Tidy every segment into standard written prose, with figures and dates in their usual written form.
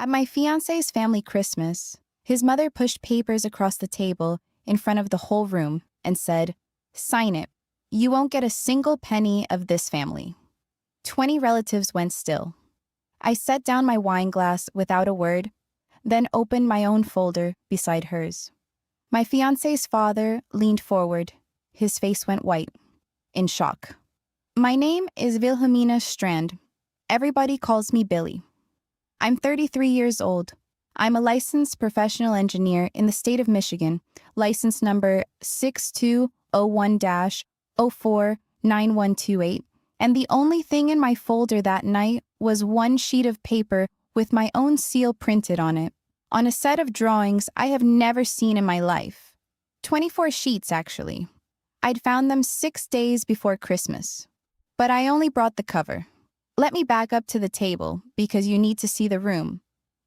At my fiance's family Christmas, his mother pushed papers across the table in front of the whole room and said, "Sign it. You won't get a single penny of this family." 20 relatives went still. I set down my wine glass without a word, then opened my own folder beside hers. My fiance's father leaned forward. His face went white, in shock. "My name is Wilhelmina Strand. Everybody calls me Billy. I'm 33 years old. I'm a licensed professional engineer in the state of Michigan, license number 6201-049128, and the only thing in my folder that night was one sheet of paper with my own seal printed on it, on a set of drawings I have never seen in my life. 24 sheets, actually. I'd found them 6 days before Christmas. But I only brought the cover. Let me back up to the table, because you need to see the room.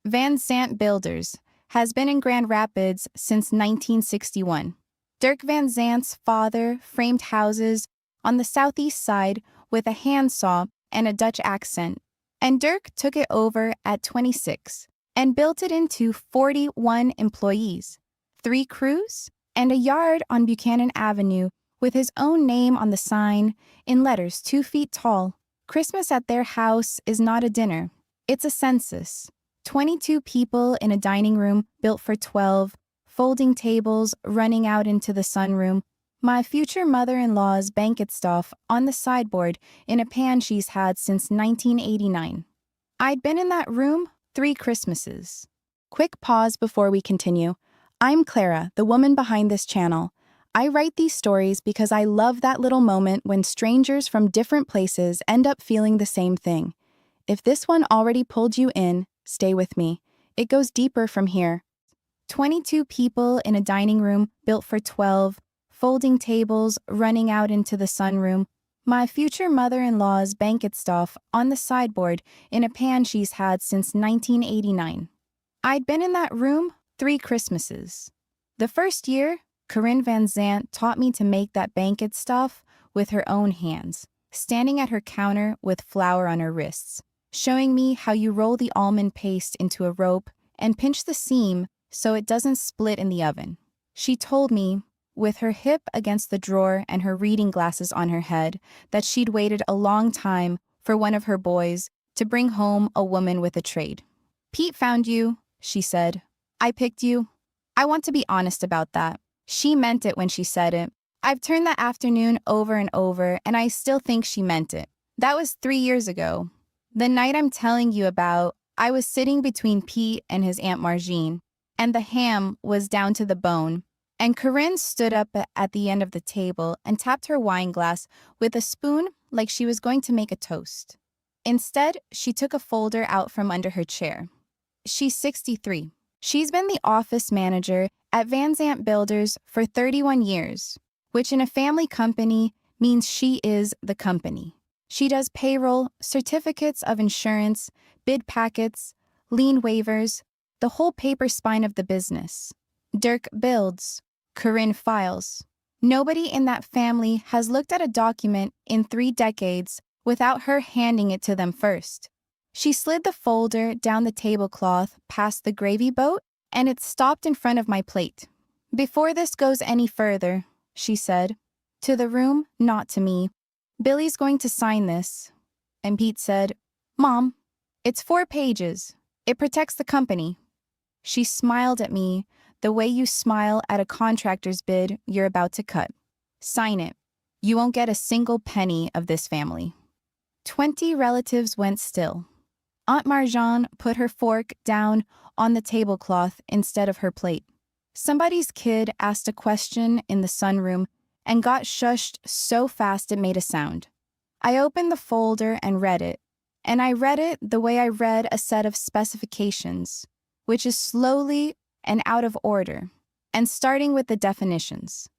Van Zandt Builders has been in Grand Rapids since 1961. Dirk Van Zandt's father framed houses on the southeast side with a handsaw and a Dutch accent, and Dirk took it over at 26 and built it into 41 employees, 3 crews, and a yard on Buchanan Avenue with his own name on the sign in letters 2 feet tall. Christmas at their house is not a dinner. It's a census. 22 people in a dining room built for 12, folding tables running out into the sunroom, my future mother-in-law's banquet stuff on the sideboard in a pan she's had since 1989. I'd been in that room 3 Christmases. Quick pause before we continue. I'm Clara, the woman behind this channel. I write these stories because I love that little moment when strangers from different places end up feeling the same thing. If this one already pulled you in, stay with me. It goes deeper from here. 22 people in a dining room built for 12, folding tables running out into the sunroom, my future mother-in-law's banquet stuff on the sideboard in a pan she's had since 1989. I'd been in that room 3 Christmases. The first year, Corinne Van Zandt taught me to make that banquet stuff with her own hands, standing at her counter with flour on her wrists, showing me how you roll the almond paste into a rope and pinch the seam so it doesn't split in the oven. She told me, with her hip against the drawer and her reading glasses on her head, that she'd waited a long time for one of her boys to bring home a woman with a trade. "Pete found you," she said. "I picked you." I want to be honest about that. She meant it when she said it. I've turned that afternoon over and over, and I still think she meant it. That was 3 years ago. The night I'm telling you about, I was sitting between Pete and his Aunt Margine, and the ham was down to the bone, and Corinne stood up at the end of the table and tapped her wine glass with a spoon like she was going to make a toast. Instead, she took a folder out from under her chair. She's 63. She's been the office manager at Van Zandt Builders for 31 years, which in a family company means she is the company. She does payroll, certificates of insurance, bid packets, lien waivers, the whole paper spine of the business. Dirk builds, Corinne files. Nobody in that family has looked at a document in 3 decades without her handing it to them first. She slid the folder down the tablecloth past the gravy boat, and it stopped in front of my plate. "Before this goes any further," she said, "to the room, not to me, Billy's going to sign this." And Pete said, "Mom, it's 4 pages. It protects the company." She smiled at me the way you smile at a contractor's bid you're about to cut. "Sign it. You won't get a single penny of this family." 20 relatives went still. Aunt Marjan put her fork down on the tablecloth instead of her plate. Somebody's kid asked a question in the sunroom and got shushed so fast it made a sound. I opened the folder and read it, and I read it the way I read a set of specifications, which is slowly and out of order, and starting with the definitions.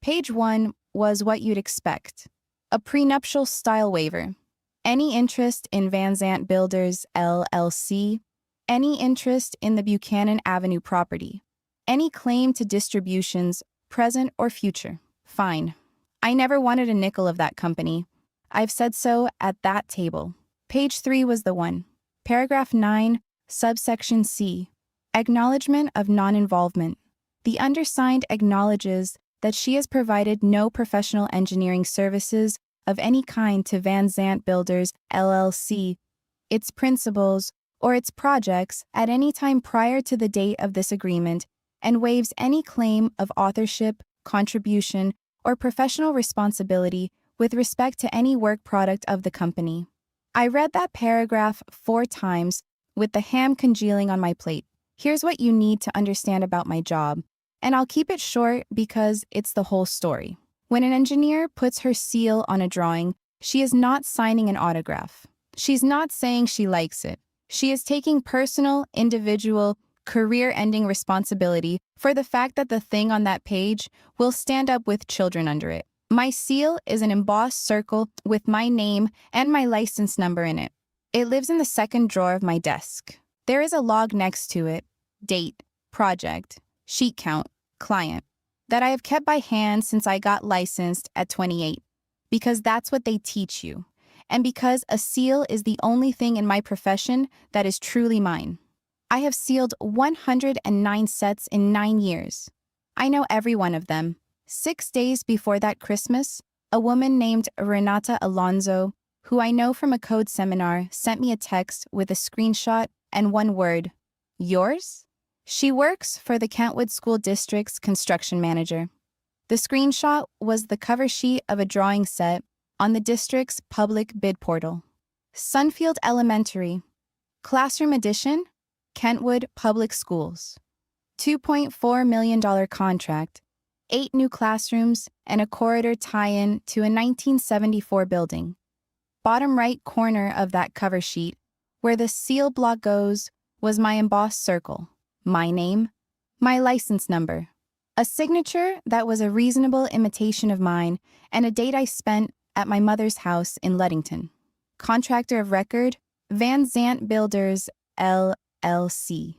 Page 1 was what you'd expect: a prenuptial style waiver. Any interest in Van Zandt Builders, LLC, any interest in the Buchanan Avenue property, any claim to distributions, present or future. Fine. I never wanted a nickel of that company. I've said so at that table. Page 3 was the one. Paragraph 9, Subsection C. Acknowledgement of non-involvement. The undersigned acknowledges that she has provided no professional engineering services of any kind to Van Zant Builders, LLC, its principals, or its projects at any time prior to the date of this agreement, and waives any claim of authorship, contribution, or professional responsibility with respect to any work product of the company. I read that paragraph 4 times with the ham congealing on my plate. Here's what you need to understand about my job, and I'll keep it short because it's the whole story. When an engineer puts her seal on a drawing, she is not signing an autograph. She's not saying she likes it. She is taking personal, individual, career-ending responsibility for the fact that the thing on that page will stand up with children under it. My seal is an embossed circle with my name and my license number in it. It lives in the second drawer of my desk. There is a log next to it, date, project, sheet count, client, that I have kept by hand since I got licensed at 28, because that's what they teach you, and because a seal is the only thing in my profession that is truly mine. I have sealed 109 sets in 9 years. I know every one of them. 6 days before that Christmas, a woman named Renata Alonso, who I know from a code seminar, sent me a text with a screenshot and one word, yours? She works for the Kentwood School District's construction manager. The screenshot was the cover sheet of a drawing set on the district's public bid portal. Sunfield Elementary, Classroom Edition, Kentwood Public Schools. $2.4 million contract, 8 new classrooms, and a corridor tie-in to a 1974 building. Bottom right corner of that cover sheet, where the seal block goes, was my embossed circle, my name, my license number, a signature that was a reasonable imitation of mine, and a date I spent at my mother's house in Ludington. Contractor of record, Van Zant Builders, LLC.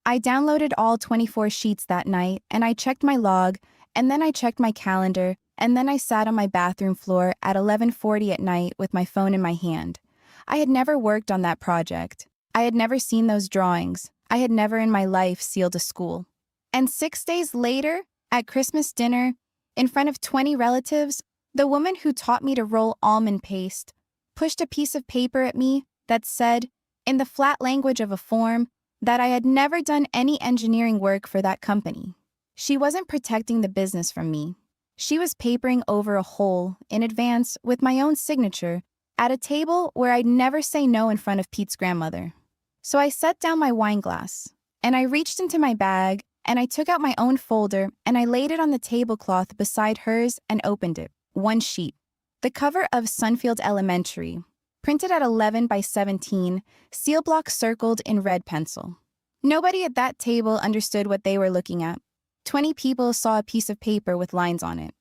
I downloaded all 24 sheets that night, and I checked my log, and then I checked my calendar, and then I sat on my bathroom floor at 11:40 at night with my phone in my hand. I had never worked on that project. I had never seen those drawings. I had never in my life sealed a school. And 6 days later, at Christmas dinner, in front of 20 relatives, the woman who taught me to roll almond paste pushed a piece of paper at me that said, in the flat language of a form, that I had never done any engineering work for that company. She wasn't protecting the business from me. She was papering over a hole in advance with my own signature at a table where I'd never say no in front of Pete's grandmother. So I set down my wine glass, and I reached into my bag, and I took out my own folder, and I laid it on the tablecloth beside hers and opened it. One sheet. The cover of Sunfield Elementary, printed at 11 by 17, seal block circled in red pencil. Nobody at that table understood what they were looking at. 20 people saw a piece of paper with lines on it.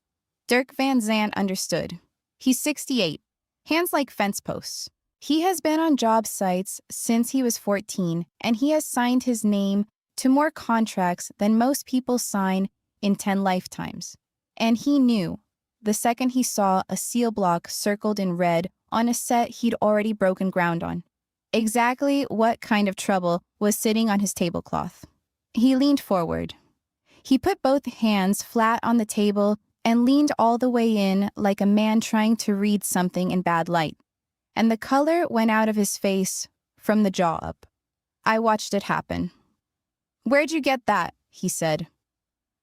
Dirk Van Zant understood. He's 68, hands like fence posts. He has been on job sites since he was 14, and he has signed his name to more contracts than most people sign in 10 lifetimes. And he knew, the second he saw a seal block circled in red on a set he'd already broken ground on, exactly what kind of trouble was sitting on his tablecloth. He leaned forward. He put both hands flat on the table and leaned all the way in like a man trying to read something in bad light. And the color went out of his face from the jaw up. I watched it happen. "Where'd you get that?" he said.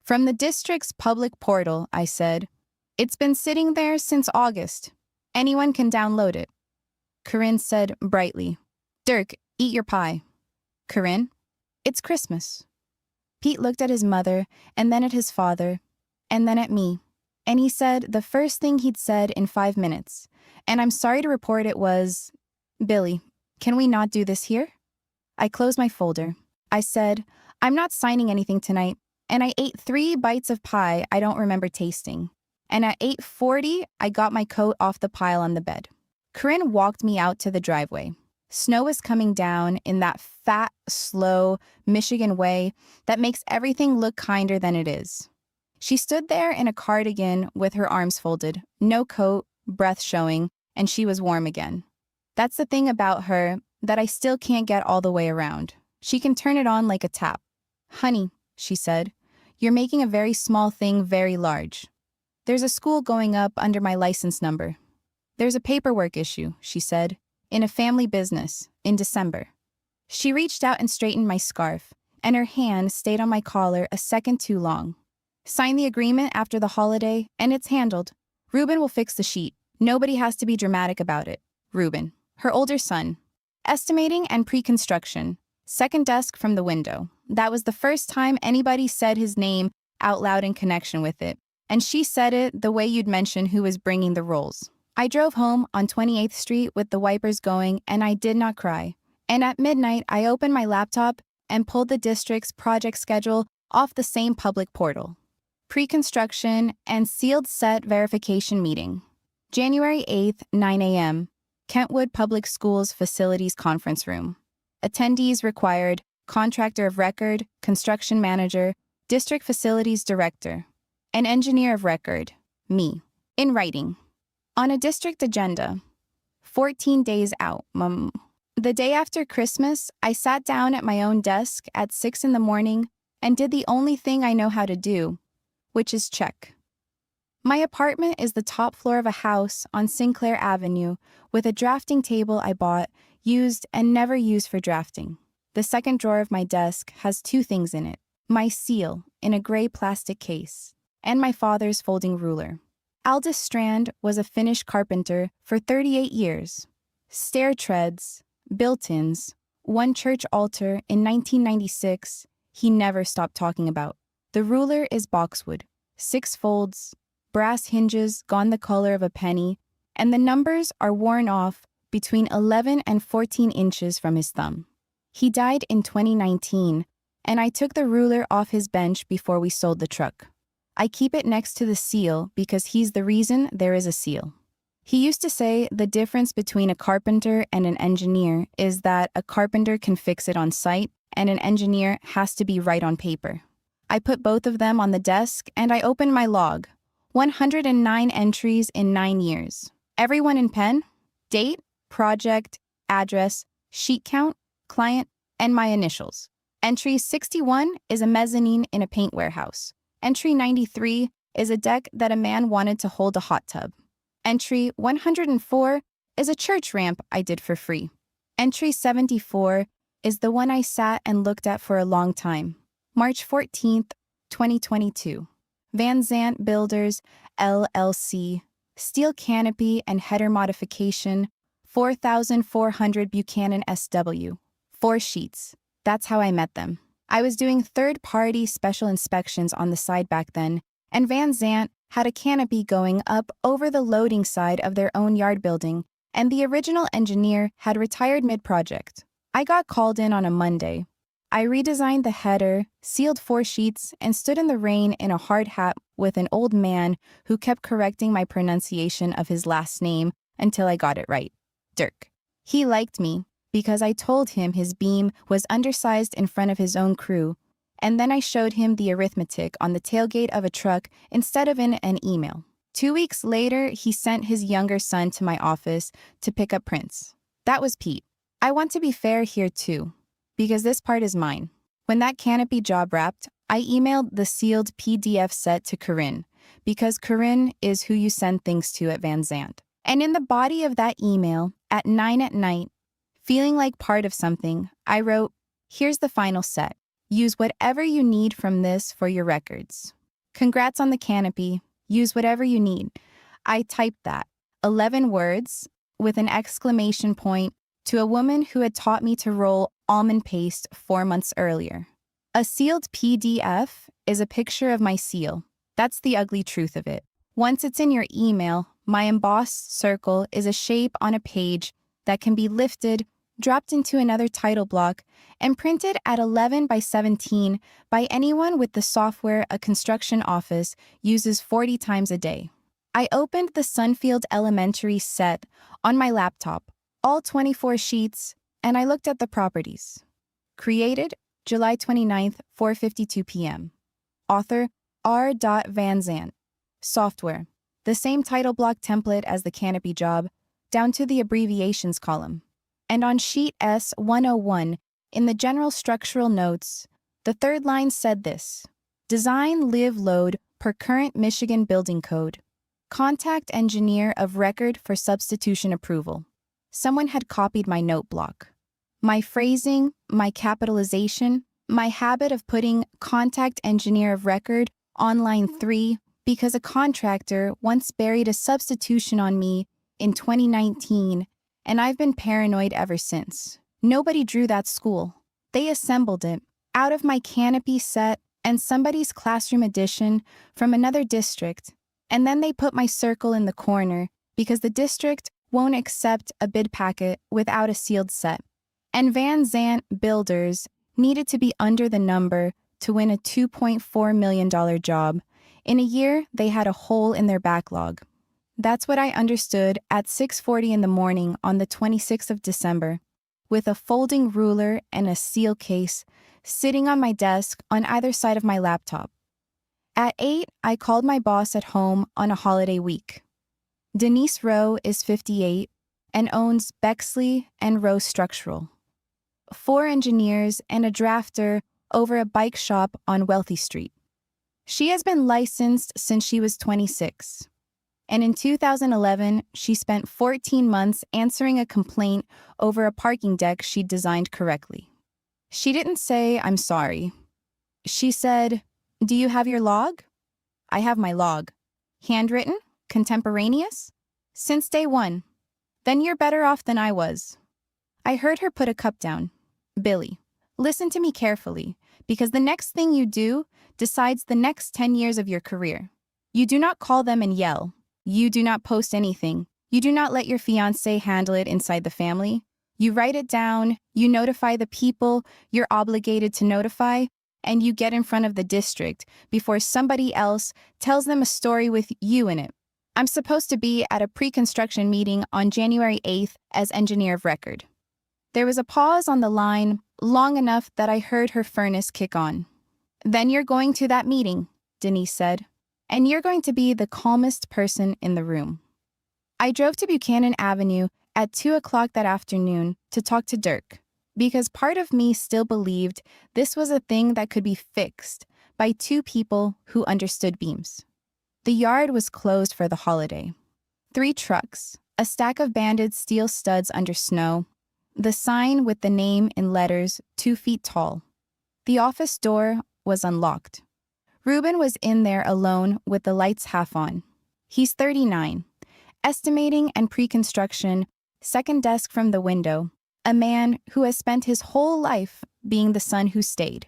"From the district's public portal," I said. "It's been sitting there since August. Anyone can download it." Corinne said brightly, "Dirk, eat your pie." "Corinne, it's Christmas." Pete looked at his mother, and then at his father, and then at me. And he said the first thing he'd said in 5 minutes. And I'm sorry to report it was, "Billy, can we not do this here?" I closed my folder. I said, "I'm not signing anything tonight." And I ate 3 bites of pie I don't remember tasting. And at 8:40, I got my coat off the pile on the bed. Corinne walked me out to the driveway. Snow was coming down in that fat, slow Michigan way that makes everything look kinder than it is. She stood there in a cardigan with her arms folded, no coat, breath showing, and she was warm again. That's the thing about her that I still can't get all the way around. She can turn it on like a tap. Honey, she said, you're making a very small thing very large. There's a school going up under my license number. There's a paperwork issue, she said, in a family business, in December. She reached out and straightened my scarf, and her hand stayed on my collar a second too long. Sign the agreement after the holiday, and it's handled. Ruben will fix the sheet. Nobody has to be dramatic about it. Ruben, her older son. Estimating and pre-construction. Second desk from the window. That was the first time anybody said his name out loud in connection with it, and she said it the way you'd mention who was bringing the rolls. I drove home on 28th Street with the wipers going, and I did not cry. And at midnight, I opened my laptop and pulled the district's project schedule off the same public portal. Pre-construction and sealed set verification meeting. January 8th, 9 a.m. Kentwood Public Schools Facilities Conference Room. Attendees required: contractor of record, construction manager, district facilities director, an engineer of record, me. In writing. On a district agenda. 14 days out, mum. The day after Christmas, I sat down at my own desk at 6 in the morning and did the only thing I know how to do, which is check. My apartment is the top floor of a house on Sinclair Avenue with a drafting table I bought, used, and never used for drafting. The second drawer of my desk has two things in it: my seal in a gray plastic case, and my father's folding ruler. Aldous Strand was a Finnish carpenter for 38 years. Stair treads, built-ins, one church altar in 1996 he never stopped talking about. The ruler is boxwood, 6 folds, brass hinges gone the color of a penny, and the numbers are worn off between 11 and 14 inches from his thumb. He died in 2019, and I took the ruler off his bench before we sold the truck. I keep it next to the seal because he's the reason there is a seal. He used to say the difference between a carpenter and an engineer is that a carpenter can fix it on site and an engineer has to be right on paper. I put both of them on the desk and I opened my log. 109 entries in 9 years. Everyone in pen, date, project, address, sheet count, client, and my initials. Entry 61 is a mezzanine in a paint warehouse. Entry 93 is a deck that a man wanted to hold a hot tub. Entry 104 is a church ramp I did for free. Entry 74 is the one I sat and looked at for a long time. March 14th, 2022. Van Zant Builders, LLC, steel canopy and header modification, 4,400 Buchanan SW. 4 sheets. That's how I met them. I was doing third-party special inspections on the side back then, and Van Zant had a canopy going up over the loading side of their own yard building, and the original engineer had retired mid-project. I got called in on a Monday. I redesigned the header, sealed 4 sheets, and stood in the rain in a hard hat with an old man who kept correcting my pronunciation of his last name until I got it right. Dirk. He liked me because I told him his beam was undersized in front of his own crew, and then I showed him the arithmetic on the tailgate of a truck instead of in an email. 2 weeks later, he sent his younger son to my office to pick up prints. That was Pete. I want to be fair here too, because this part is mine. When that canopy job wrapped, I emailed the sealed PDF set to Corinne, because Corinne is who you send things to at Van Zant. And in the body of that email, at 9 at night, feeling like part of something, I wrote, "Here's the final set. Use whatever you need from this for your records. Congrats on the canopy. Use whatever you need." I typed that, 11 words, with an exclamation point, to a woman who had taught me to roll almond paste 4 months earlier. A sealed PDF is a picture of my seal. That's the ugly truth of it. Once it's in your email, my embossed circle is a shape on a page that can be lifted, dropped into another title block, and printed at 11 by 17 by anyone with the software a construction office uses 40 times a day. I opened the Sunfield Elementary set on my laptop, all 24 sheets, and I looked at the properties. Created July 29th, 4:52 p.m. Author R. Van Zant. Software, the same title block template as the canopy job, down to the abbreviations column. And on sheet S-101, in the general structural notes, the third line said this: Design live load per current Michigan building code. Contact engineer of record for substitution approval. Someone had copied my note block. My phrasing, my capitalization, my habit of putting contact engineer of record on line 3 because a contractor once buried a substitution on me in 2019, and I've been paranoid ever since. Nobody drew that school. They assembled it out of my canopy set and somebody's classroom edition from another district, and then they put my circle in the corner because the district won't accept a bid packet without a sealed set. And Van Zant Builders needed to be under the number to win a $2.4 million job. In a year, they had a hole in their backlog. That's what I understood at 6:40 in the morning on the 26th of December, with a folding ruler and a seal case sitting on my desk on either side of my laptop. At 8, I called my boss at home on a holiday week. Denise Rowe is 58 and owns Bexley and Rowe Structural. 4 engineers and a drafter over a bike shop on Wealthy Street. She has been licensed since she was 26. And in 2011, she spent 14 months answering a complaint over a parking deck she'd designed correctly. She didn't say, "I'm sorry." She said, "Do you have your log?" I have my log. Handwritten? Contemporaneous? Since day one. Then you're better off than I was. I heard her put a cup down. Billy, listen to me carefully, because the next thing you do decides the next 10 years of your career. You do not call them and yell. You do not post anything. You do not let your fiance handle it inside the family. You write it down, you notify the people you're obligated to notify, and you get in front of the district before somebody else tells them a story with you in it. I'm supposed to be at a pre-construction meeting on January 8th as engineer of record. There was a pause on the line long enough that I heard her furnace kick on. Then you're going to that meeting, Denise said, and you're going to be the calmest person in the room. I drove to Buchanan Avenue at 2 o'clock that afternoon to talk to Dirk, because part of me still believed this was a thing that could be fixed by 2 people who understood beams. The yard was closed for the holiday. 3 trucks, a stack of banded steel studs under snow, the sign with the name in letters 2 feet tall. The office door was unlocked. Ruben was in there alone with the lights half on. He's 39, estimating and pre-construction, second desk from the window, a man who has spent his whole life being the son who stayed.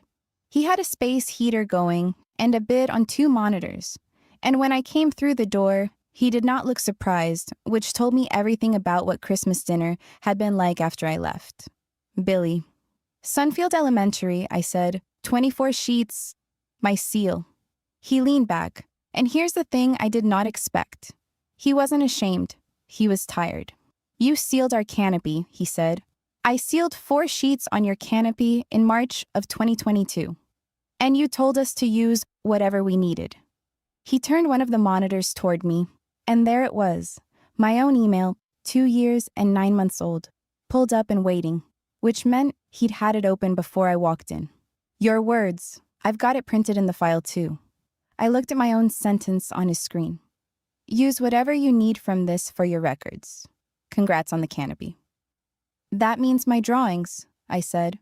He had a space heater going and a bid on 2 monitors, and when I came through the door, he did not look surprised, which told me everything about what Christmas dinner had been like after I left. Billy. Sunfield Elementary, I said. 24 sheets. My seal. He leaned back, and here's the thing I did not expect. He wasn't ashamed. He was tired. You sealed our canopy, he said. I sealed 4 sheets on your canopy in March of 2022. And you told us to use whatever we needed. He turned one of the monitors toward me, and there it was, my own email, 2 years and 9 months old, pulled up and waiting, which meant he'd had it open before I walked in. Your words. I've got it printed in the file too. I looked at my own sentence on his screen. Use whatever you need from this for your records. Congrats on the canopy. That means my drawings, I said,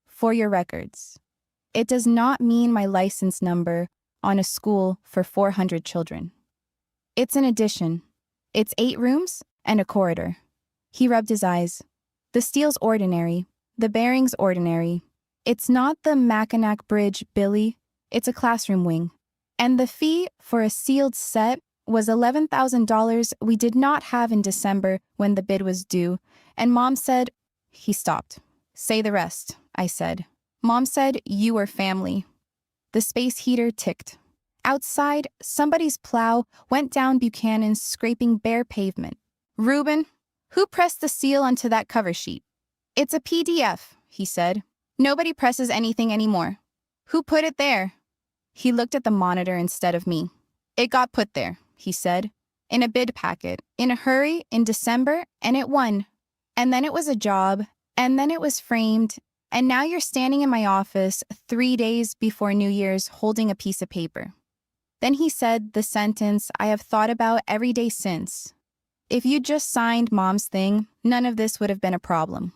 for your records. It does not mean my license number on a school for 400 children. It's an addition. It's 8 rooms and a corridor. He rubbed his eyes. The steel's ordinary. The bearing's ordinary. It's not the Mackinac Bridge, Billy. It's a classroom wing. And the fee for a sealed set was $11,000 we did not have in December when the bid was due, and Mom said, he stopped. Say the rest, I said. Mom said you were family. The space heater ticked. Outside, somebody's plow went down Buchanan's scraping bare pavement. Ruben, who pressed the seal onto that cover sheet? It's a PDF, he said. Nobody presses anything anymore. Who put it there? He looked at the monitor instead of me. It got put there, he said, in a bid packet, in a hurry, in December, and it won. And then it was a job, and then it was framed, and now you're standing in my office 3 days before New Year's holding a piece of paper. Then he said the sentence I have thought about every day since. If you just signed Mom's thing, none of this would have been a problem.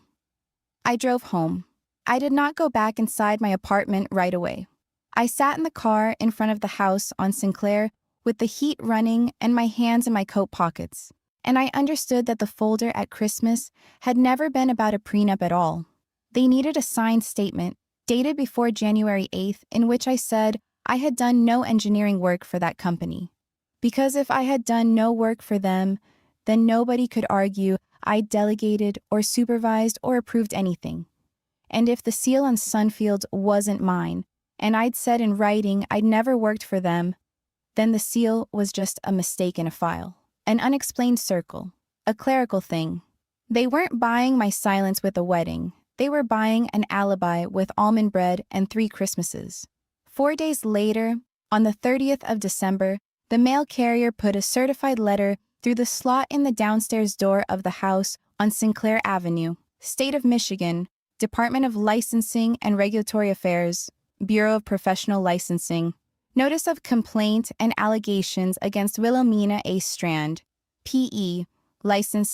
I drove home. I did not go back inside my apartment right away. I sat in the car in front of the house on Sinclair with the heat running and my hands in my coat pockets. And I understood that the folder at Christmas had never been about a prenup at all. They needed a signed statement, dated before January 8th, in which I said I had done no engineering work for that company. Because if I had done no work for them, then nobody could argue I delegated or supervised or approved anything. And if the seal on Sunfield wasn't mine, and I'd said in writing I'd never worked for them, then the seal was just a mistake in a file, an unexplained circle, a clerical thing. They weren't buying my silence with a wedding. They were buying an alibi with almond bread and 3 Christmases. 4 days later, on the 30th of December, the mail carrier put a certified letter through the slot in the downstairs door of the house on Sinclair Avenue, State of Michigan, Department of Licensing and Regulatory Affairs, Bureau of Professional Licensing. Notice of complaint and allegations against Wilhelmina A. Strand, P.E., license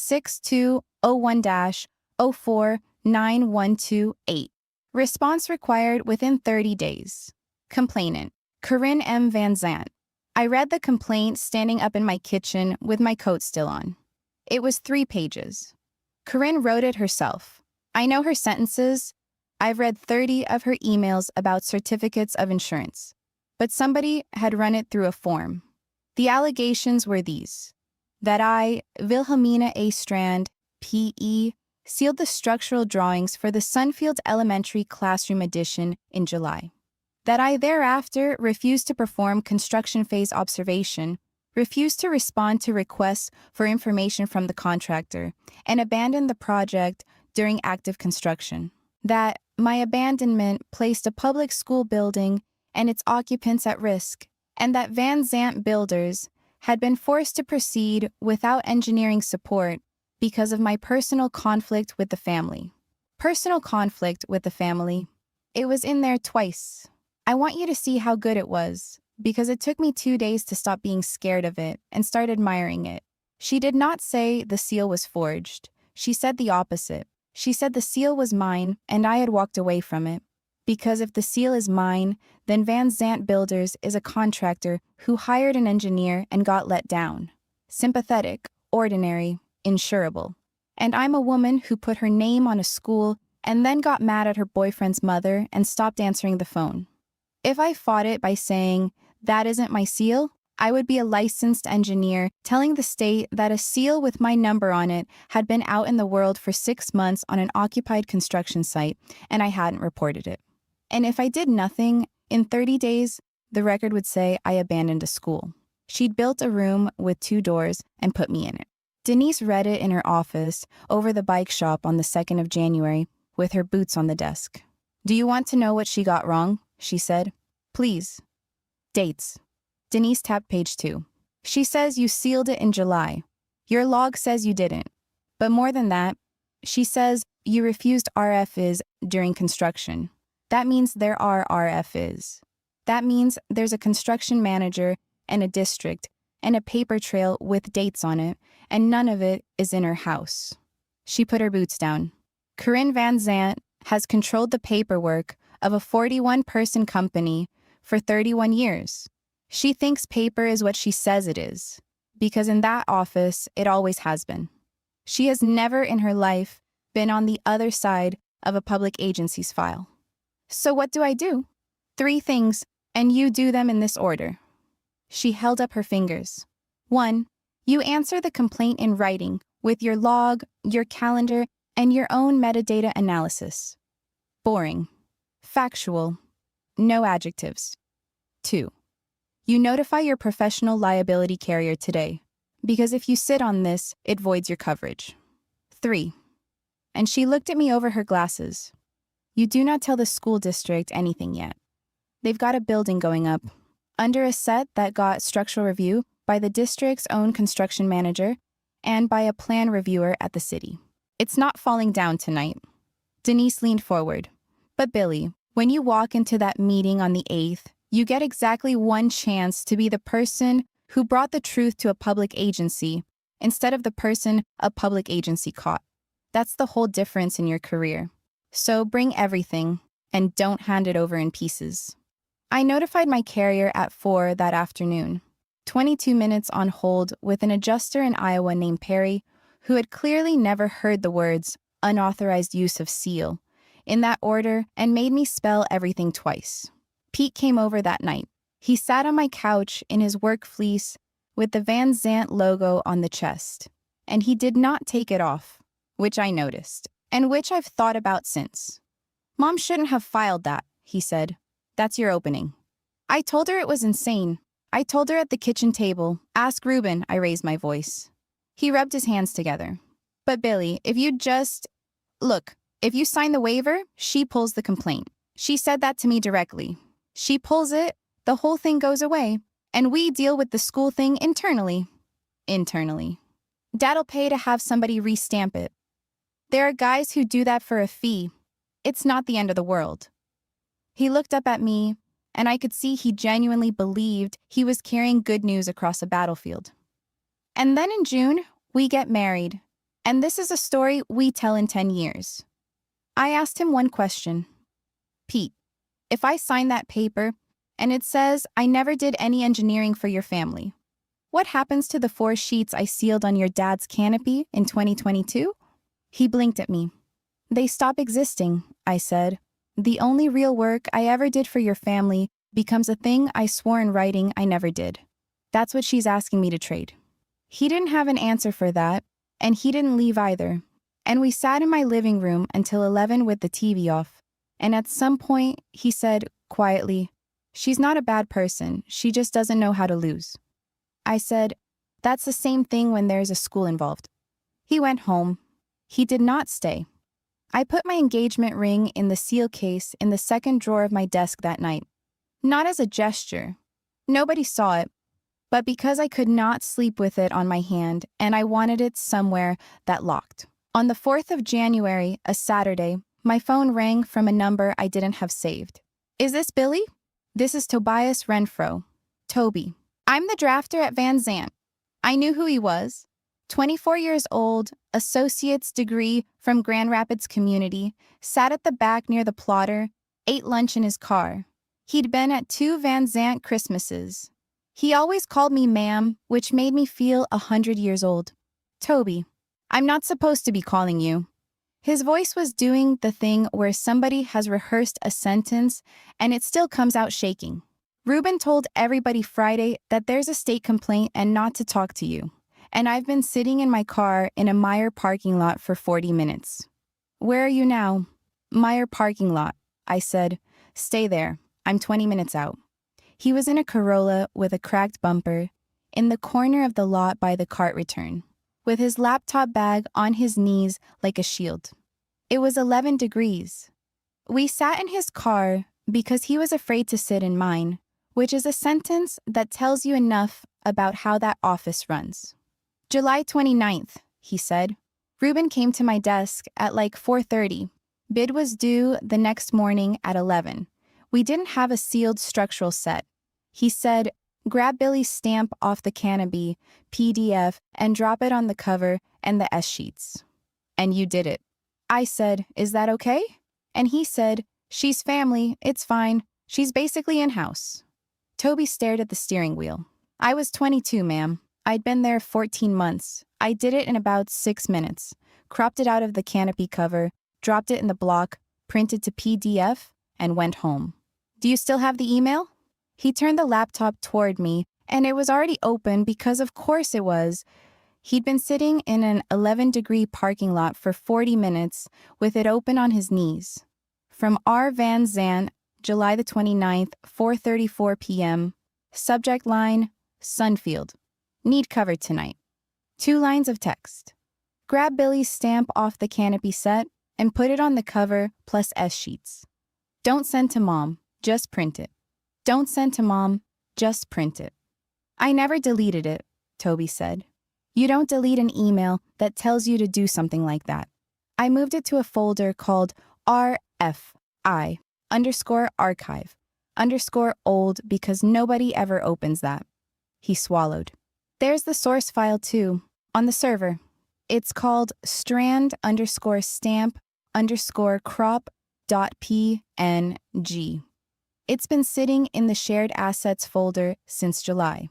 6201-049128. Response required within 30 days. Complainant, Corinne M. Van Zant. I read the complaint standing up in my kitchen with my coat still on. It was 3 pages. Corinne wrote it herself. I know her sentences. I've read 30 of her emails about certificates of insurance. But somebody had run it through a form. The allegations were these: that I, Wilhelmina A. Strand, P.E., sealed the structural drawings for the Sunfield Elementary Classroom Edition in July. That I thereafter refused to perform construction phase observation, refused to respond to requests for information from the contractor, and abandoned the project during active construction. That my abandonment placed a public school building and its occupants at risk, and that Van Zant Builders had been forced to proceed without engineering support because of my personal conflict with the family. Personal conflict with the family. It was in there twice. I want you to see how good it was, because it took me 2 days to stop being scared of it and start admiring it. She did not say the seal was forged. She said the opposite. She said the seal was mine and I had walked away from it. Because if the seal is mine, then Van Zant Builders is a contractor who hired an engineer and got let down. Sympathetic, ordinary, insurable. And I'm a woman who put her name on a school and then got mad at her boyfriend's mother and stopped answering the phone. If I fought it by saying, that isn't my seal, I would be a licensed engineer telling the state that a seal with my number on it had been out in the world for 6 months on an occupied construction site, and I hadn't reported it. And if I did nothing, in 30 days, the record would say I abandoned a school. She'd built a room with 2 doors and put me in it. Denise read it in her office over the bike shop on the 2nd of January with her boots on the desk. Do you want to know what she got wrong? She said. Please. Dates. Denise tapped page 2. She says you sealed it in July. Your log says you didn't. But more than that, she says you refused RFIs during construction. That means there are RFIs. That means there's a construction manager and a district and a paper trail with dates on it, and none of it is in her house. She put her boots down. Corinne Van Zant has controlled the paperwork of a 41-person company for 31 years. She thinks paper is what she says it is, because in that office, it always has been. She has never in her life been on the other side of a public agency's file. So what do I do? 3 things, and you do them in this order. She held up her fingers. 1. You answer the complaint in writing with your log, your calendar, and your own metadata analysis. Boring. Factual. No adjectives. 2. You notify your professional liability carrier today, because if you sit on this, it voids your coverage. 3. And she looked at me over her glasses. You do not tell the school district anything yet. They've got a building going up, under a set that got structural review by the district's own construction manager and by a plan reviewer at the city. It's not falling down tonight. Denise leaned forward. But Billy, when you walk into that meeting on the 8th, you get exactly one chance to be the person who brought the truth to a public agency instead of the person a public agency caught. That's the whole difference in your career. So bring everything and don't hand it over in pieces. I notified my carrier at 4 that afternoon. 22 minutes on hold with an adjuster in Iowa named Perry, who had clearly never heard the words unauthorized use of seal in that order and made me spell everything twice. Pete came over that night. He sat on my couch in his work fleece with the Van Zandt logo on the chest, and he did not take it off, which I noticed, and which I've thought about since. Mom shouldn't have filed that, he said. That's your opening. I told her it was insane. I told her at the kitchen table. Ask Ruben, I raised my voice. He rubbed his hands together. But Billy, if you just... Look, if you sign the waiver, she pulls the complaint. She said that to me directly. She pulls it, the whole thing goes away, and we deal with the school thing internally. Internally. Dad'll pay to have somebody restamp it. There are guys who do that for a fee. It's not the end of the world. He looked up at me, and I could see he genuinely believed he was carrying good news across a battlefield. And then in June, we get married, and this is a story we tell in 10 years. I asked him one question. Pete, if I sign that paper, and it says I never did any engineering for your family, what happens to the 4 sheets I sealed on your dad's canopy in 2022? He blinked at me. They stop existing, I said. The only real work I ever did for your family becomes a thing I swore in writing I never did. That's what she's asking me to trade. He didn't have an answer for that, and he didn't leave either. And we sat in my living room until 11 with the TV off. And at some point, he said, quietly, she's not a bad person, she just doesn't know how to lose. I said, that's the same thing when there's a school involved. He went home. He did not stay. I put my engagement ring in the seal case in the second drawer of my desk that night. Not as a gesture. Nobody saw it, but because I could not sleep with it on my hand and I wanted it somewhere that locked. On the 4th of January, a Saturday, my phone rang from a number I didn't have saved. Is this Billy? This is Tobias Renfro. Toby. I'm the drafter at Van Zandt. I knew who he was. 24 years old, associate's degree from Grand Rapids Community, sat at the back near the plotter, ate lunch in his car. He'd been at 2 Van Zandt Christmases. He always called me ma'am, which made me feel 100 years old. Toby, I'm not supposed to be calling you. His voice was doing the thing where somebody has rehearsed a sentence and it still comes out shaking. Ruben told everybody Friday that there's a state complaint and not to talk to you. And I've been sitting in my car in a Meijer parking lot for 40 minutes. Where are you now? Meijer parking lot, I said. Stay there. I'm 20 minutes out. He was in a Corolla with a cracked bumper, in the corner of the lot by the cart return, with his laptop bag on his knees like a shield. It was 11 degrees. We sat in his car because he was afraid to sit in mine, which is a sentence that tells you enough about how that office runs. July 29th, he said. Ruben came to my desk at like 4:30. Bid was due the next morning at 11. We didn't have a sealed structural set. He said, grab Billy's stamp off the canopy, PDF, and drop it on the cover and the S sheets. And you did it. I said, is that okay? And he said, she's family, it's fine. She's basically in-house. Toby stared at the steering wheel. I was 22, ma'am. I'd been there 14 months. I did it in about 6 minutes. Cropped it out of the canopy cover, dropped it in the block, printed to PDF, and went home. Do you still have the email? He turned the laptop toward me, and it was already open because of course it was. He'd been sitting in an 11-degree parking lot for 40 minutes with it open on his knees. From R. Van Zandt, July the 29th, 4:34 p.m. Subject line, Sunfield. Need cover tonight. 2 lines of text. Grab Billy's stamp off the canopy set and put it on the cover plus S sheets. Don't send to Mom, just print it. Don't send to Mom, just print it. I never deleted it, Toby said. You don't delete an email that tells you to do something like that. I moved it to a folder called RFI underscore archive underscore old because nobody ever opens that. He swallowed. There's the source file too, on the server. It's called strand underscore stamp underscore crop dot png. It's been sitting in the shared assets folder since July.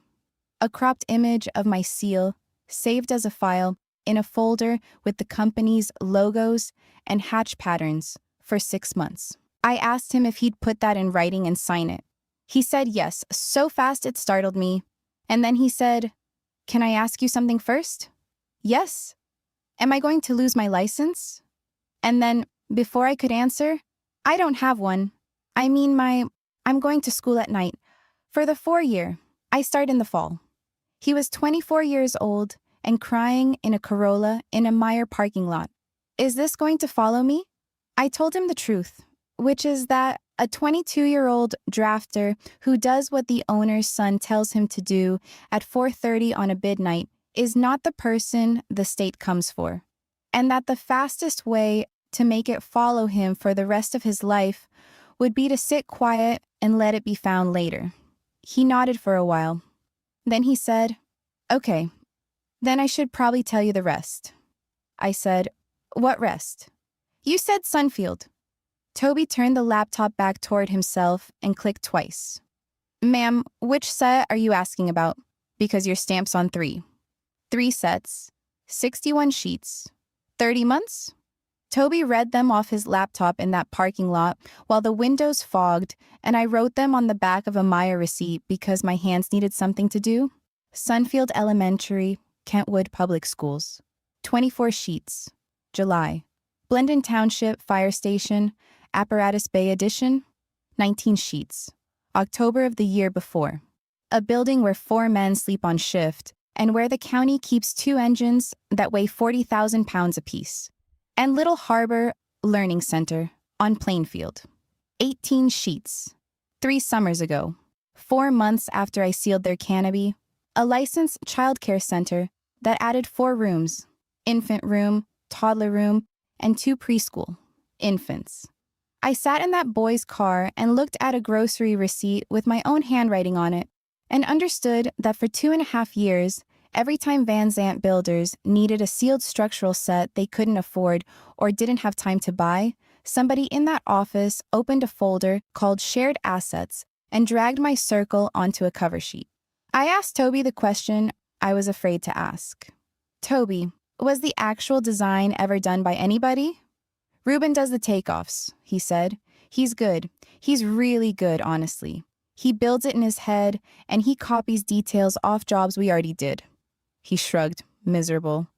A cropped image of my seal, saved as a file, in a folder with the company's logos and hatch patterns for 6 months. I asked him if he'd put that in writing and sign it. He said yes, so fast it startled me. And then he said, "Can I ask you something first?" "Yes." "Am I going to lose my license?" And then, before I could answer, "I don't have one. I mean I'm going to school at night. For the 4-year. I start in the fall." He was 24 years old and crying in a Corolla in a Meijer parking lot. "Is this going to follow me?" I told him the truth, which is that a 22-year-old drafter who does what the owner's son tells him to do at 4:30 on a bid night is not the person the state comes for, and that the fastest way to make it follow him for the rest of his life would be to sit quiet and let it be found later. He nodded for a while. Then he said, "Okay, then I should probably tell you the rest." I said, "What rest?" "You said Sunfield." Toby turned the laptop back toward himself and clicked twice. "Ma'am, which set are you asking about? Because your stamp's on 3. 3 sets, 61 sheets, 30 months?" Toby read them off his laptop in that parking lot while the windows fogged, and I wrote them on the back of a Meijer receipt because my hands needed something to do. Sunfield Elementary, Kentwood Public Schools. 24 sheets. July. Blendon Township Fire Station, Apparatus Bay Edition. 19 sheets. October of the year before. A building where 4 men sleep on shift and where the county keeps 2 engines that weigh 40,000 pounds apiece. And Little Harbor Learning Center on Plainfield. 18 sheets. 3 summers ago. 4 months after I sealed their canopy. A licensed childcare center that added 4 rooms. Infant room, toddler room, and 2 preschool. Infants. I sat in that boy's car and looked at a grocery receipt with my own handwriting on it and understood that for 2.5 years, every time Van Zant builders needed a sealed structural set they couldn't afford or didn't have time to buy, somebody in that office opened a folder called Shared Assets and dragged my circle onto a cover sheet. I asked Toby the question I was afraid to ask. "Toby, was the actual design ever done by anybody?" "Ruben does the takeoffs," he said. "He's good. He's really good, honestly. He builds it in his head, and he copies details off jobs we already did." He shrugged, miserable.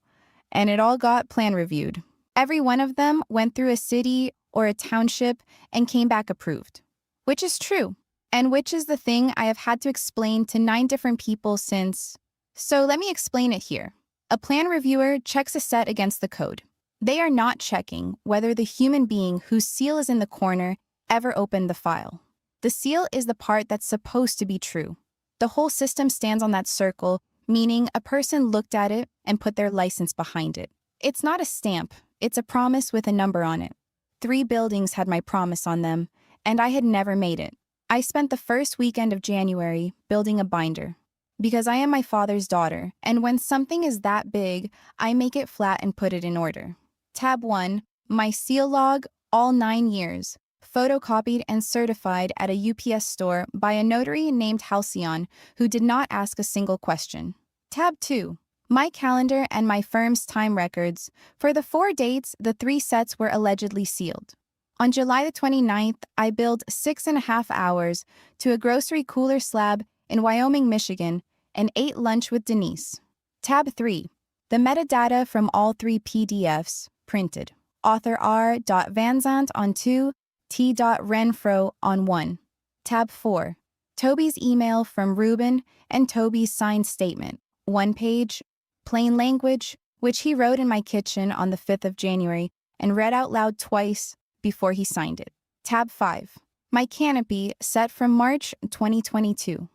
"And it all got plan reviewed. Every one of them went through a city or a township and came back approved." Which is true, and which is the thing I have had to explain to 9 different people since. So let me explain it here. A plan reviewer checks a set against the code. They are not checking whether the human being whose seal is in the corner ever opened the file. The seal is the part that's supposed to be true. The whole system stands on that circle, meaning a person looked at it and put their license behind it. It's not a stamp, it's a promise with a number on it. 3 buildings had my promise on them, and I had never made it. I spent the first weekend of January building a binder. Because I am my father's daughter, and when something is that big, I make it flat and put it in order. Tab 1, my seal log, all 9 years, photocopied and certified at a UPS store by a notary named Halcyon, who did not ask a single question. Tab 2, my calendar and my firm's time records for the 4 dates the 3 sets were allegedly sealed. On July the 29th, I billed 6.5 hours to a grocery cooler slab in Wyoming, Michigan, and ate lunch with Denise. Tab 3, the metadata from all 3 PDFs, printed. Author R.Vanzant on 2, T.Renfro on 1. Tab 4, Toby's email from Ruben and Toby's signed statement, 1 page, plain language, which he wrote in my kitchen on the 5th of January and read out loud twice before he signed it. Tab 5, my canopy set from March 2022.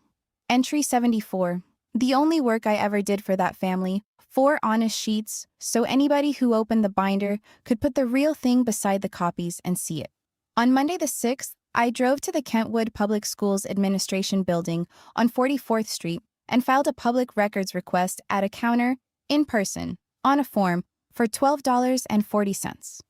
Entry 74, the only work I ever did for that family, 4 honest sheets, so anybody who opened the binder could put the real thing beside the copies and see it. On Monday the 6th, I drove to the Kentwood Public Schools Administration Building on 44th Street and filed a public records request at a counter, in person, on a form, for $12.40.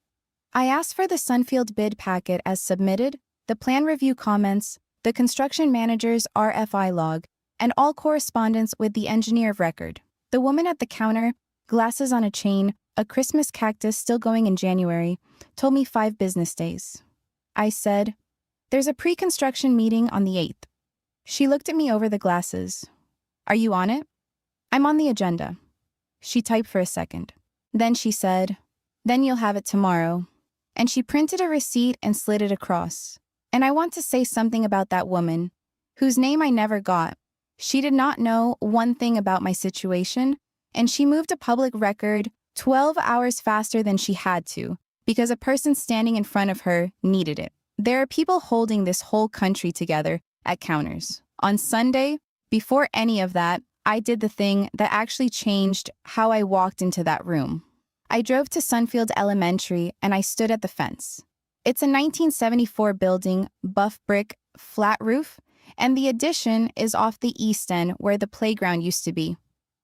I asked for the Sunfield bid packet as submitted, the plan review comments, the construction manager's RFI log, and all correspondence with the engineer of record. The woman at the counter, glasses on a chain, a Christmas cactus still going in January, told me 5 business days. I said, "There's a pre-construction meeting on the 8th. She looked at me over the glasses. "Are you on it?" "I'm on the agenda." She typed for a second. Then she said, "Then you'll have it tomorrow." And she printed a receipt and slid it across. And I want to say something about that woman, whose name I never got. She did not know one thing about my situation, and she moved a public record 12 hours faster than she had to, because a person standing in front of her needed it. There are people holding this whole country together at counters. On Sunday, before any of that, I did the thing that actually changed how I walked into that room. I drove to Sunfield Elementary and I stood at the fence. It's a 1974 building, buff brick, flat roof, and the addition is off the east end where the playground used to be.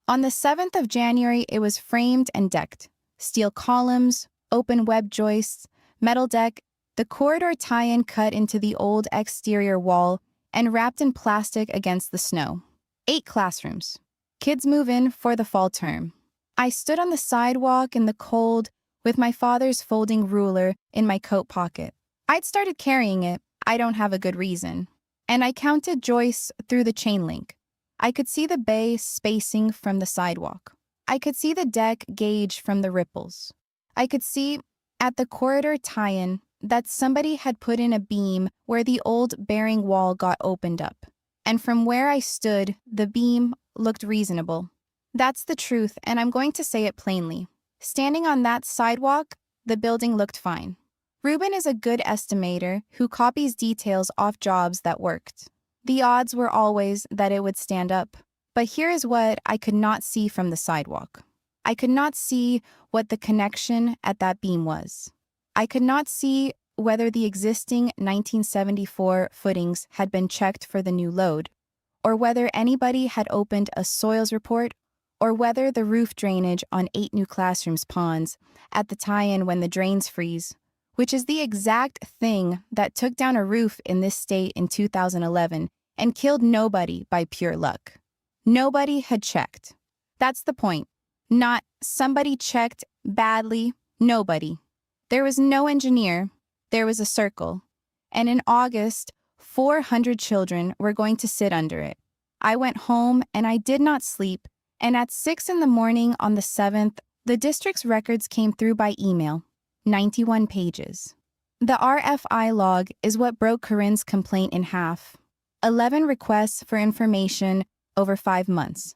On the 7th of January, it was framed and decked. Steel columns, open web joists, metal deck, the corridor tie-in cut into the old exterior wall and wrapped in plastic against the snow. 8 classrooms. Kids move in for the fall term. I stood on the sidewalk in the cold with my father's folding ruler in my coat pocket. I'd started carrying it, I don't have a good reason. And I counted joists through the chain link. I could see the bay spacing from the sidewalk. I could see the deck gauge from the ripples. I could see, at the corridor tie-in, that somebody had put in a beam where the old bearing wall got opened up. And from where I stood, the beam looked reasonable. That's the truth, and I'm going to say it plainly. Standing on that sidewalk, the building looked fine. Ruben is a good estimator who copies details off jobs that worked. The odds were always that it would stand up. But here is what I could not see from the sidewalk. I could not see what the connection at that beam was. I could not see whether the existing 1974 footings had been checked for the new load, or whether anybody had opened a soils report, or whether the roof drainage on 8 new classrooms ponds at the tie-in when the drains freeze, which is the exact thing that took down a roof in this state in 2011 and killed nobody by pure luck. Nobody had checked. That's the point. Not somebody checked badly, nobody. There was no engineer, there was a circle. And in August, 400 children were going to sit under it. I went home and I did not sleep, and at 6 in the morning on the 7th, the district's records came through by email, 91 pages. The RFI log is what broke Corinne's complaint in half. 11 requests for information over 5 months.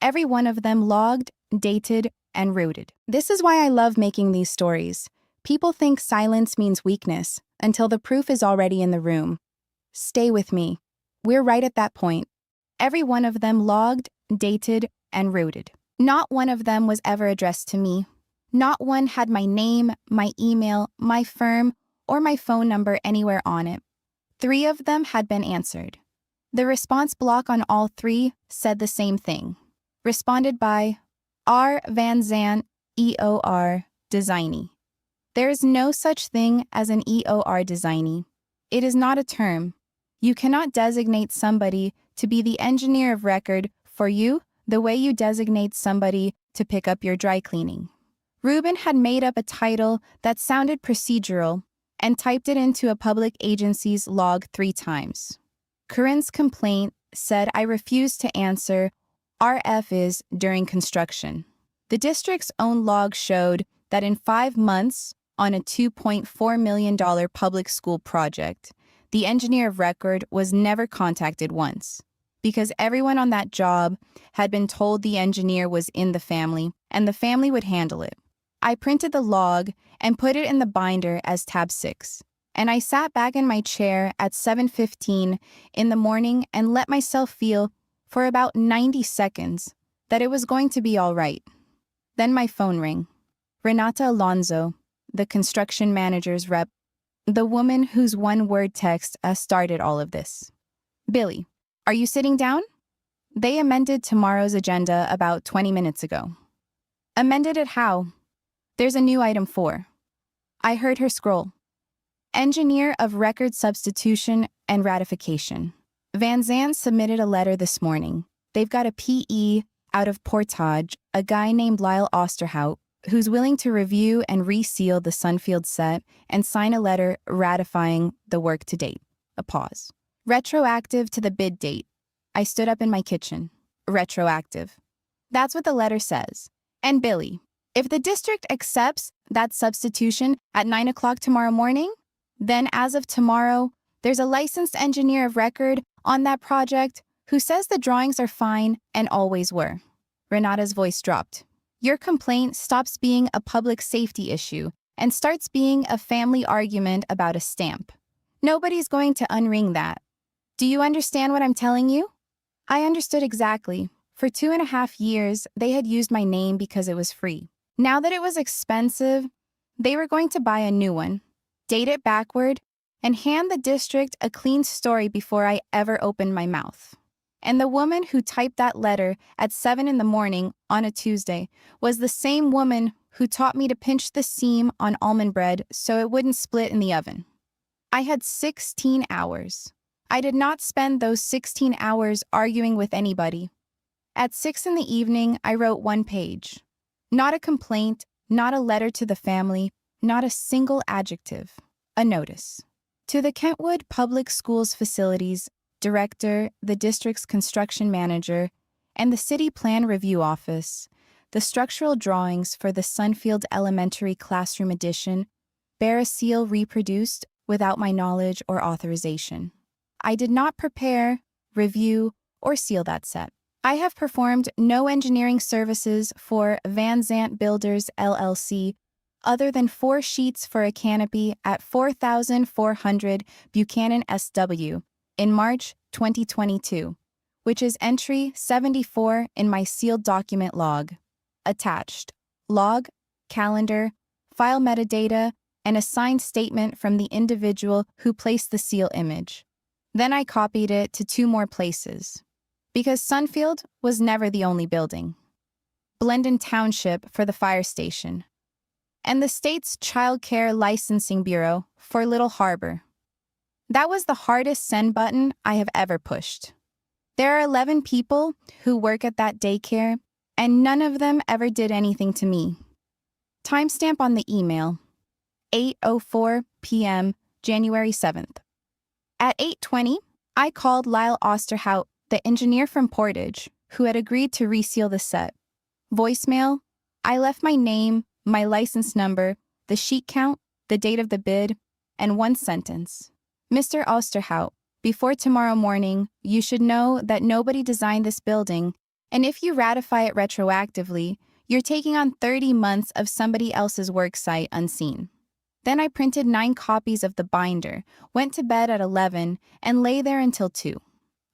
Every one of them logged, dated, and rooted. This is why I love making these stories. People think silence means weakness until the proof is already in the room. Stay with me. We're right at that point. Every one of them logged, dated, and rooted. Not one of them was ever addressed to me. Not one had my name, my email, my firm, or my phone number anywhere on it. 3 of them had been answered. The response block on all 3 said the same thing. Responded by R. Van Zandt, EOR, designee. There is no such thing as an EOR designee. It is not a term. You cannot designate somebody to be the engineer of record for you the way you designate somebody to pick up your dry cleaning. Ruben had made up a title that sounded procedural and typed it into a public agency's log 3 times. Corinne's complaint said I refused to answer RF is during construction. The district's own log showed that in 5 months, on a $2.4 million public school project, the engineer of record was never contacted once, because everyone on that job had been told the engineer was in the family and the family would handle it. I printed the log and put it in the binder as tab 6, and I sat back in my chair at 7:15 in the morning and let myself feel, for about 90 seconds, that it was going to be all right. Then my phone rang. Renata Alonso, the construction manager's rep, the woman whose one-word text started all of this. Billy, are you sitting down? They amended tomorrow's agenda about 20 minutes ago. Amended it how? There's a new item 4. I heard her scroll. Engineer of record substitution and ratification. Van Zandt submitted a letter this morning. They've got a PE out of Portage, a guy named Lyle Osterhout, who's willing to review and reseal the Sunfield set and sign a letter ratifying the work to date. A pause. Retroactive to the bid date. I stood up in my kitchen. Retroactive. That's what the letter says. And Billy, if the district accepts that substitution at 9 o'clock tomorrow morning, then as of tomorrow, there's a licensed engineer of record on that project who says the drawings are fine and always were. Renata's voice dropped. Your complaint stops being a public safety issue and starts being a family argument about a stamp. Nobody's going to unring that. Do you understand what I'm telling you? I understood exactly. For 2.5 years, they had used my name because it was free. Now that it was expensive, they were going to buy a new one, date it backward, and hand the district a clean story before I ever opened my mouth. And the woman who typed that letter at 7 in the morning on a Tuesday was the same woman who taught me to pinch the seam on almond bread so it wouldn't split in the oven. I had 16 hours. I did not spend those 16 hours arguing with anybody. At 6 in the evening, I wrote 1 page. Not a complaint, not a letter to the family, not a single adjective. A notice. To the Kentwood Public Schools Facilities Director, the district's construction manager, and the City Plan Review Office, the structural drawings for the Sunfield Elementary Classroom Edition bear a seal reproduced without my knowledge or authorization. I did not prepare, review, or seal that set. I have performed no engineering services for Van Zandt Builders LLC other than 4 sheets for a canopy at 4,400 Buchanan SW in March 2022, which is entry 74 in my sealed document log. Attached, log, calendar, file metadata, and a signed statement from the individual who placed the seal image. Then I copied it to 2 more places. Because Sunfield was never the only building. Blendon Township for the fire station. And the state's Child Care Licensing Bureau for Little Harbor. That was the hardest send button I have ever pushed. There are 11 people who work at that daycare, and none of them ever did anything to me. Timestamp on the email, 8:04 p.m., January 7th. At 8:20, I called Lyle Osterhout, the engineer from Portage, who had agreed to reseal the set. Voicemail, I left my name, my license number, the sheet count, the date of the bid, and 1 sentence. Mr. Osterhout, before tomorrow morning, you should know that nobody designed this building, and if you ratify it retroactively, you're taking on 30 months of somebody else's work site unseen. Then I printed 9 copies of the binder, went to bed at 11, and lay there until 2.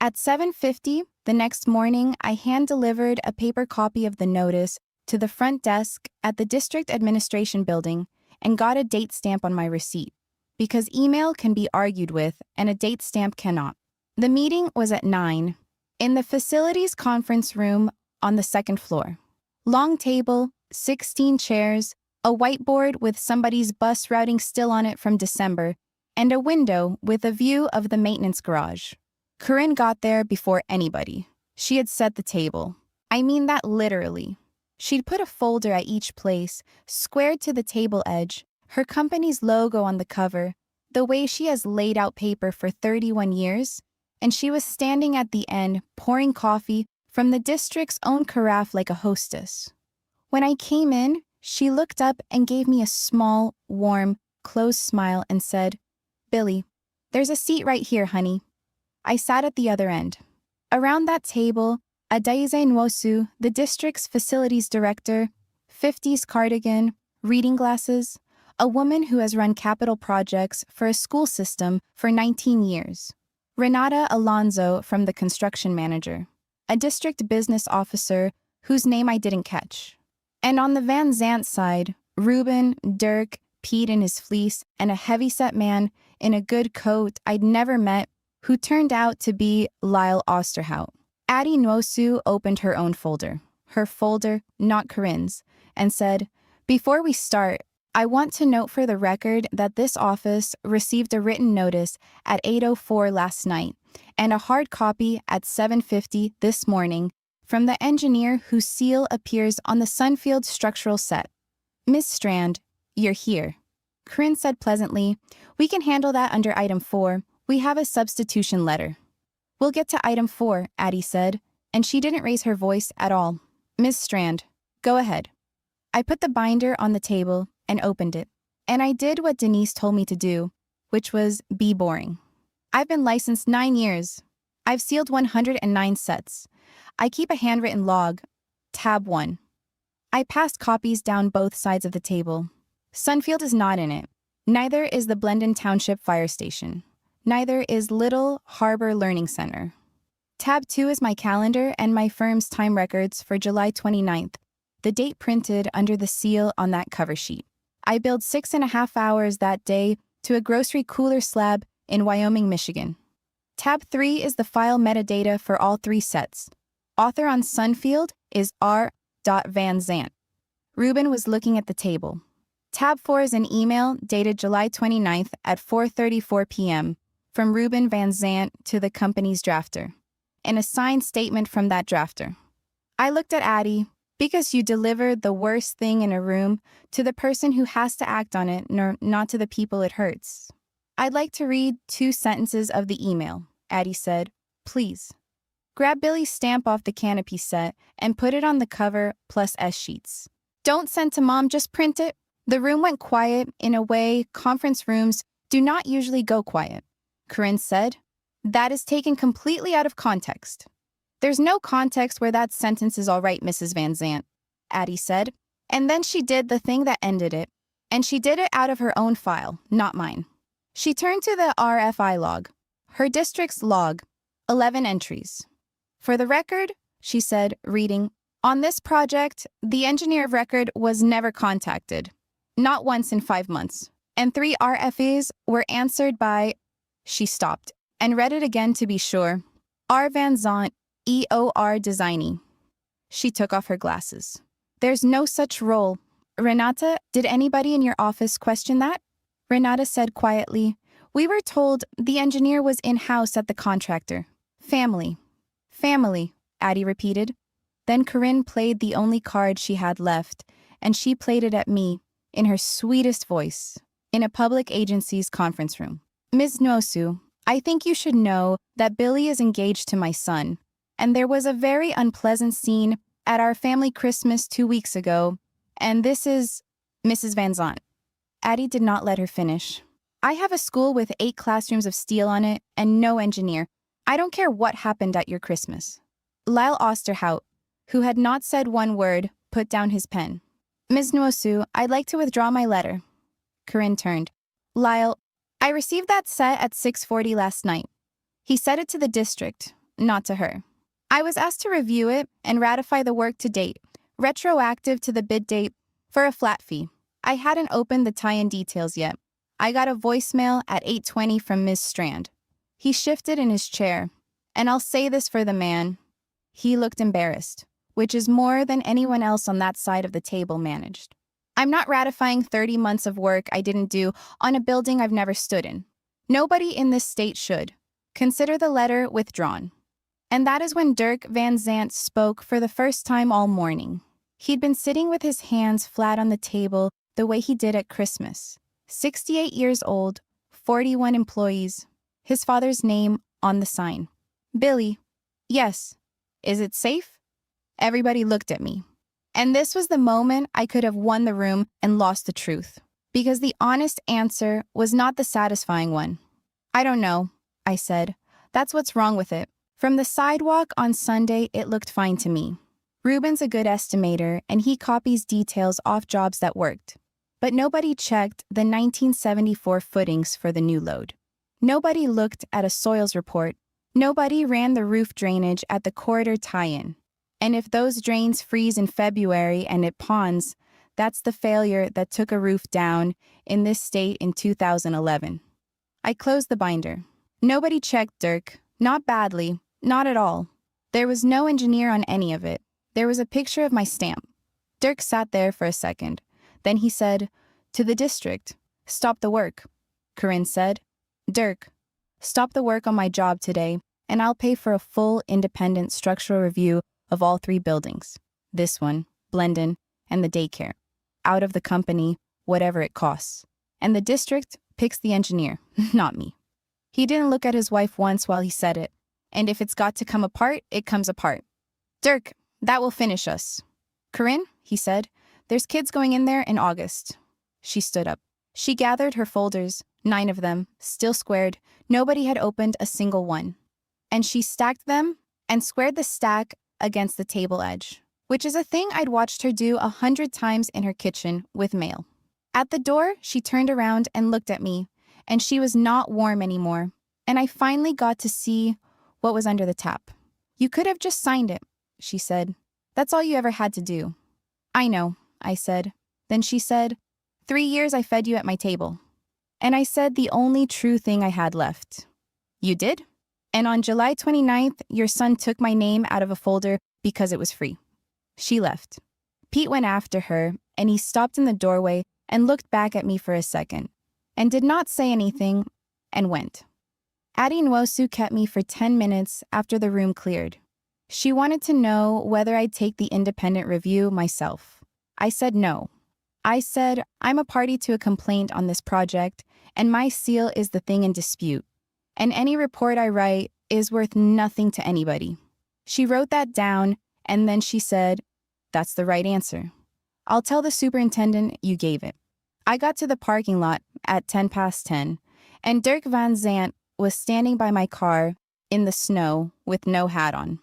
At 7:50 the next morning, I hand-delivered a paper copy of the notice to the front desk at the district administration building and got a date stamp on my receipt, because email can be argued with and a date stamp cannot. The meeting was at 9, in the facilities conference room on the 2nd floor. Long table, 16 chairs, a whiteboard with somebody's bus routing still on it from December, and a window with a view of the maintenance garage. Corinne got there before anybody. She had set the table. I mean that literally. She'd put a folder at each place, squared to the table edge, her company's logo on the cover, the way she has laid out paper for 31 years, and she was standing at the end, pouring coffee from the district's own carafe like a hostess. When I came in, she looked up and gave me a small, warm, closed smile and said, Billy, there's a seat right here, honey. I sat at the other end. Around that table, Adaize Nwosu, the district's facilities director, 50s cardigan, reading glasses, a woman who has run capital projects for a school system for 19 years. Renata Alonso from the construction manager, a district business officer whose name I didn't catch. And on the Van Zant side, Ruben, Dirk, Pete in his fleece, and a heavyset man in a good coat I'd never met who turned out to be Lyle Osterhout. Addie Nwosu opened her own folder, not Corinne's, and said, "Before we start, I want to note for the record that this office received a written notice at 8:04 last night and a hard copy at 7:50 this morning from the engineer whose seal appears on the Sunfield structural set. Miss Strand, you're here." Corinne said pleasantly, "We can handle that under item 4. We have a substitution letter." "We'll get to item 4, Addie said, and she didn't raise her voice at all. "Miss Strand, go ahead." I put the binder on the table and opened it, and I did what Denise told me to do, which was be boring. I've been licensed 9 years. I've sealed 109 sets. I keep a handwritten log, tab 1. I passed copies down both sides of the table. Sunfield is not in it. Neither is the Blendon Township Fire Station. Neither is Little Harbor Learning Center. Tab 2 is my calendar and my firm's time records for July 29th, the date printed under the seal on that cover sheet. I billed 6.5 hours that day to a grocery cooler slab in Wyoming, Michigan. Tab 3 is the file metadata for all 3 sets. Author on Sunfield is R. Van Zant. Ruben was looking at the table. Tab 4 is an email dated July 29th at 4:34 p.m. from Ruben Van Zant to the company's drafter, and a signed statement from that drafter. I looked at Addie, because you delivered the worst thing in a room to the person who has to act on it, not to the people it hurts. "I'd like to read 2 sentences of the email," Addie said. "Please." "Grab Billy's stamp off the canopy set and put it on the cover plus S sheets. Don't send to Mom, just print it." The room went quiet in a way conference rooms do not usually go quiet. Corinne said, "That is taken completely out of context." "There's no context where that sentence is all right, Mrs. Van Zant," Addie said. And then she did the thing that ended it, and she did it out of her own file, not mine. She turned to the RFI log, her district's log, 11 entries. "For the record," she said, reading, "on this project, the engineer of record was never contacted, not once in 5 months, and 3 RFEs were answered by—" She stopped and read it again to be sure. "R. Van Zant, EOR Designy." She took off her glasses. "There's no such role. Renata, did anybody in your office question that?" Renata said quietly, "We were told the engineer was in-house at the contractor. Family." "Family," Addie repeated. Then Corinne played the only card she had left, and she played it at me, in her sweetest voice, in a public agency's conference room. "Ms. Nwosu, I think you should know that Billy is engaged to my son, and there was a very unpleasant scene at our family Christmas 2 weeks ago, and this is Mrs. Van Zant." Addie did not let her finish. "I have a school with 8 classrooms of steel on it and no engineer. I don't care what happened at your Christmas." Lyle Osterhout, who had not said one word, put down his pen. "Ms. Nwosu, I'd like to withdraw my letter." Corinne turned. "Lyle, I received that set at 6:40 last night." He said it to the district, not to her. "I was asked to review it and ratify the work to date, retroactive to the bid date, for a flat fee. I hadn't opened the tie-in details yet. I got a voicemail at 8:20 from Ms. Strand." He shifted in his chair. "And I'll say this for the man." He looked embarrassed, which is more than anyone else on that side of the table managed. "I'm not ratifying 30 months of work I didn't do on a building I've never stood in. Nobody in this state should. Consider the letter withdrawn." And that is when Dirk Van Zant spoke for the first time all morning. He'd been sitting with his hands flat on the table the way he did at Christmas. 68 years old, 41 employees, his father's name on the sign. "Billy, yes. Is it safe?" Everybody looked at me. And this was the moment I could have won the room and lost the truth, because the honest answer was not the satisfying one. "I don't know," I said. "That's what's wrong with it. From the sidewalk on Sunday, it looked fine to me. Ruben's a good estimator, and he copies details off jobs that worked. But nobody checked the 1974 footings for the new load. Nobody looked at a soils report. Nobody ran the roof drainage at the corridor tie-in. And if those drains freeze in February and it ponds, that's the failure that took a roof down in this state in 2011. I closed the binder. Nobody checked Dirk. Not badly. Not at all. There was no engineer on any of it. There was a picture of my stamp. Dirk sat there for a second. Then he said, "To the district. Stop the work." Corinne said, "Dirk, stop the work on my job today, and I'll pay for a full independent structural review of all 3 buildings. This one, Blendon, and the daycare. Out of the company, whatever it costs. And the district picks the engineer, not me." He didn't look at his wife once while he said it. "And if it's got to come apart, it comes apart. Dirk, that will finish us." "Corinne," he said, "there's kids going in there in August." She stood up. She gathered her folders, 9 of them, still squared. Nobody had opened a single one. And she stacked them and squared the stack against the table edge, which is a thing I'd watched her do 100 times in her kitchen with mail. At the door, she turned around and looked at me, and she was not warm anymore, and I finally got to see what was under the tap. "You could have just signed it," she said. "That's all you ever had to do." "I know," I said. Then she said, 3 years I fed you at my table." And I said the only true thing I had left. "You did? And on July 29th, your son took my name out of a folder because it was free." She left. Pete went after her, and he stopped in the doorway and looked back at me for a second, and did not say anything, and went. Addie Nwosu kept me for 10 minutes after the room cleared. She wanted to know whether I'd take the independent review myself. I said no. I said, "I'm a party to a complaint on this project, and my seal is the thing in dispute. And any report I write is worth nothing to anybody." She wrote that down, and then she said, "That's the right answer. I'll tell the superintendent you gave it." I got to the parking lot at 10 past 10, and Dirk Van Zandt was standing by my car in the snow with no hat on.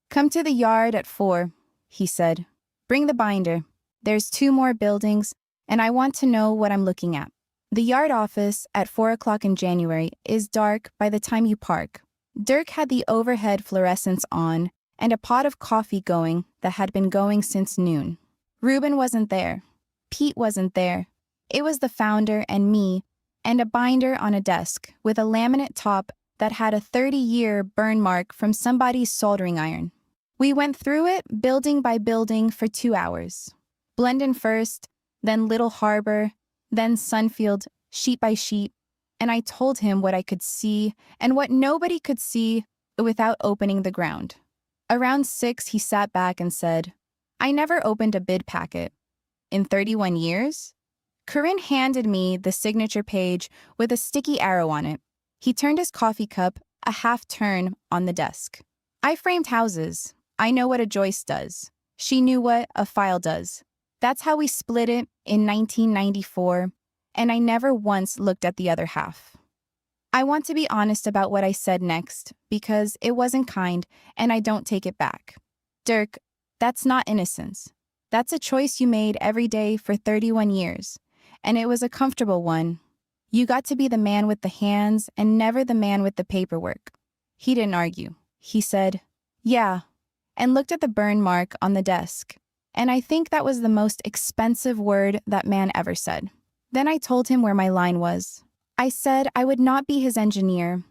"Come to the yard at 4, he said. "Bring the binder. There's 2 more buildings, and I want to know what I'm looking at." The yard office at 4 o'clock in January is dark by the time you park. Dirk had the overhead fluorescents on and a pot of coffee going that had been going since noon. Ruben wasn't there. Pete wasn't there. It was the founder and me, and a binder on a desk with a laminate top that had a 30-year burn mark from somebody's soldering iron. We went through it building by building for 2 hours. Blendon first, then Little Harbor, then Sunfield, sheet by sheet, and I told him what I could see and what nobody could see without opening the ground. Around 6, he sat back and said, "I never opened a bid packet. In 31 years? Corinne handed me the signature page with a sticky arrow on it. He turned his coffee cup a half turn on the desk. "I framed houses. I know what a joist does. She knew what a file does. That's how we split it in 1994, and I never once looked at the other half." I want to be honest about what I said next, because it wasn't kind, and I don't take it back. "Dirk, that's not innocence. That's a choice you made every day for 31 years, and it was a comfortable one. You got to be the man with the hands and never the man with the paperwork." He didn't argue. He said, "Yeah," and looked at the burn mark on the desk. And I think that was the most expensive word that man ever said. Then I told him where my line was. I said I would not be his engineer,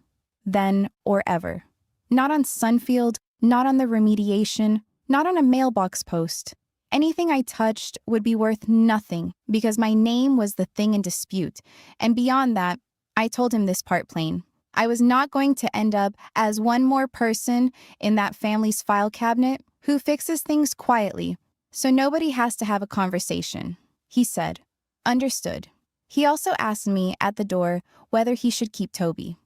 then or ever. Not on Sunfield, not on the remediation, not on a mailbox post. Anything I touched would be worth nothing because my name was the thing in dispute. And beyond that, I told him this part plain. I was not going to end up as one more person in that family's file cabinet who fixes things quietly, so nobody has to have a conversation. He said, "Understood." He also asked me at the door whether he should keep Toby.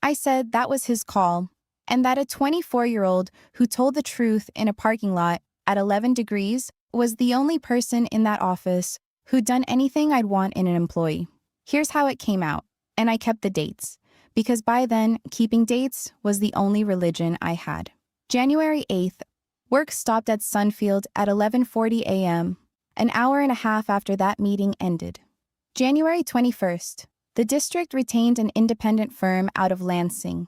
I said that was his call, and that a 24-year-old who told the truth in a parking lot at 11 degrees was the only person in that office who'd done anything I'd want in an employee. Here's how it came out, and I kept the dates, because by then, keeping dates was the only religion I had. January 8th, work stopped at Sunfield at 11:40 a.m., an hour and a half after that meeting ended. January 21st, the district retained an independent firm out of Lansing.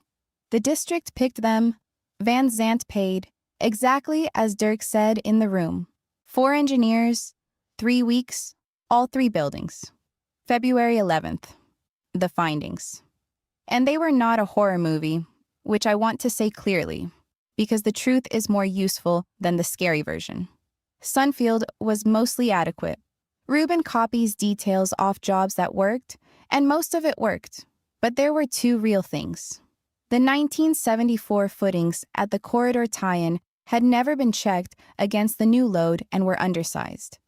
The district picked them, Van Zandt paid, Exactly as Dirk said in the room. 4 engineers, 3 weeks, all 3 buildings. February 11th. The findings. And they were not a horror movie, which I want to say clearly, because the truth is more useful than the scary version. Sunfield was mostly adequate. Reuben copies details off jobs that worked, and most of it worked. But there were 2 real things. The 1974 footings at the corridor tie-in had never been checked against the new load and were undersized.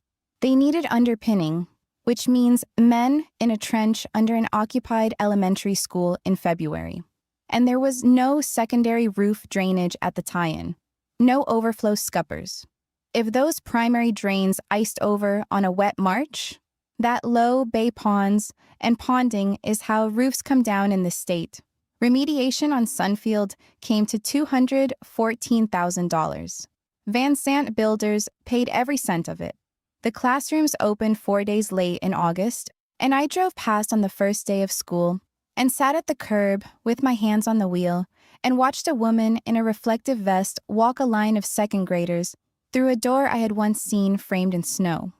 They needed underpinning, which means men in a trench under an occupied elementary school in February. And there was no secondary roof drainage at the tie-in, no overflow scuppers. If those primary drains iced over on a wet March, that low bay ponds and ponding is how roofs come down in this state. Remediation on Sunfield came to $214,000. Van Sant Builders paid every cent of it. The classrooms opened 4 days late in August, and I drove past on the first day of school and sat at the curb with my hands on the wheel and watched a woman in a reflective vest walk a line of second graders through a door I had once seen framed in snow.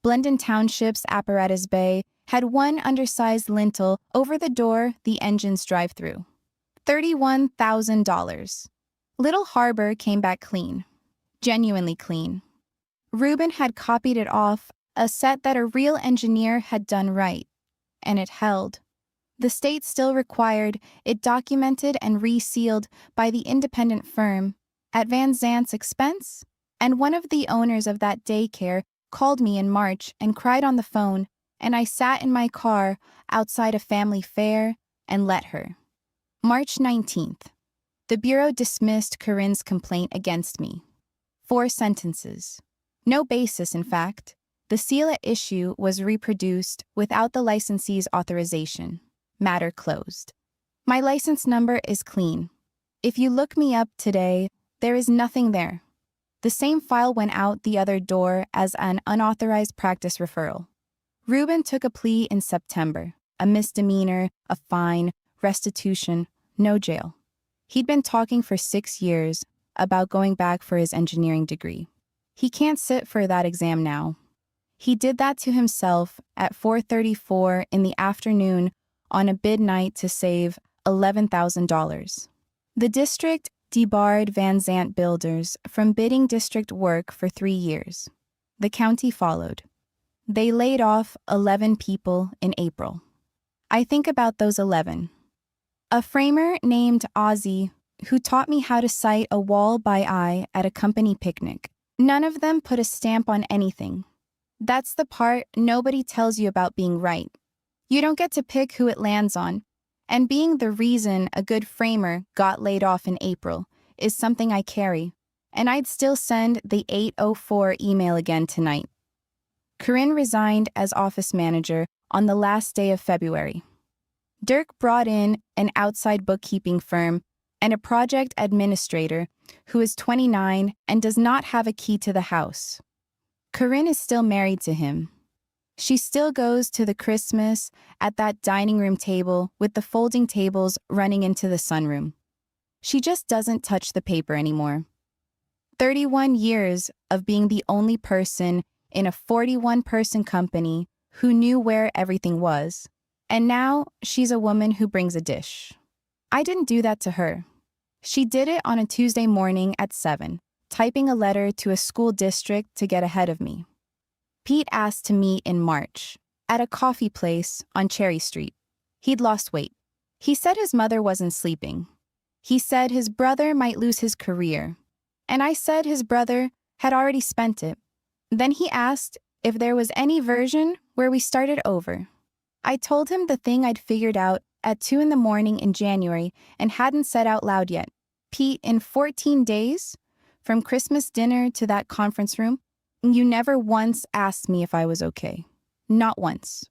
Blendon Township's Apparatus Bay had one undersized lintel over the door the engines drive through. $31,000. Little Harbor came back clean. Genuinely clean. Reuben had copied it off a set that a real engineer had done right, and it held. The state still required it documented and resealed by the independent firm at Van Zant's expense, and one of the owners of that daycare called me in March and cried on the phone, and I sat in my car outside a family fair and let her. March 19th. The Bureau dismissed Corinne's complaint against me. 4 sentences. No basis, in fact. The seal at issue was reproduced without the licensee's authorization. Matter closed. My license number is clean. If you look me up today, there is nothing there. The same file went out the other door as an unauthorized practice referral. Reuben took a plea in September, a misdemeanor, a fine, restitution, no jail. He'd been talking for 6 years about going back for his engineering degree. He can't sit for that exam now. He did that to himself at 4:34 in the afternoon on a bid night to save $11,000. The district debarred Van Zant Builders from bidding district work for 3 years. The county followed. They laid off 11 people in April. I think about those 11. A framer named Ozzy, who taught me how to sight a wall by eye at a company picnic. None of them put a stamp on anything. That's the part nobody tells you about being right. You don't get to pick who it lands on, and being the reason a good framer got laid off in April is something I carry, and I'd still send the 8:04 email again tonight. Corinne resigned as office manager on the last day of February. Dirk brought in an outside bookkeeping firm and a project administrator who is 29 and does not have a key to the house. Corinne is still married to him. She still goes to the Christmas at that dining room table with the folding tables running into the sunroom. She just doesn't touch the paper anymore. 31 years of being the only person in a 41-person company who knew where everything was. And now she's a woman who brings a dish. I didn't do that to her. She did it on a Tuesday morning at 7, typing a letter to a school district to get ahead of me. Pete asked to meet in March at a coffee place on Cherry Street. He'd lost weight. He said his mother wasn't sleeping. He said his brother might lose his career. And I said his brother had already spent it. Then he asked if there was any version where we started over. I told him the thing I'd figured out at 2 in the morning in January and hadn't said out loud yet. Pete, in 14 days, from Christmas dinner to that conference room, you never once asked me if I was okay. Not once.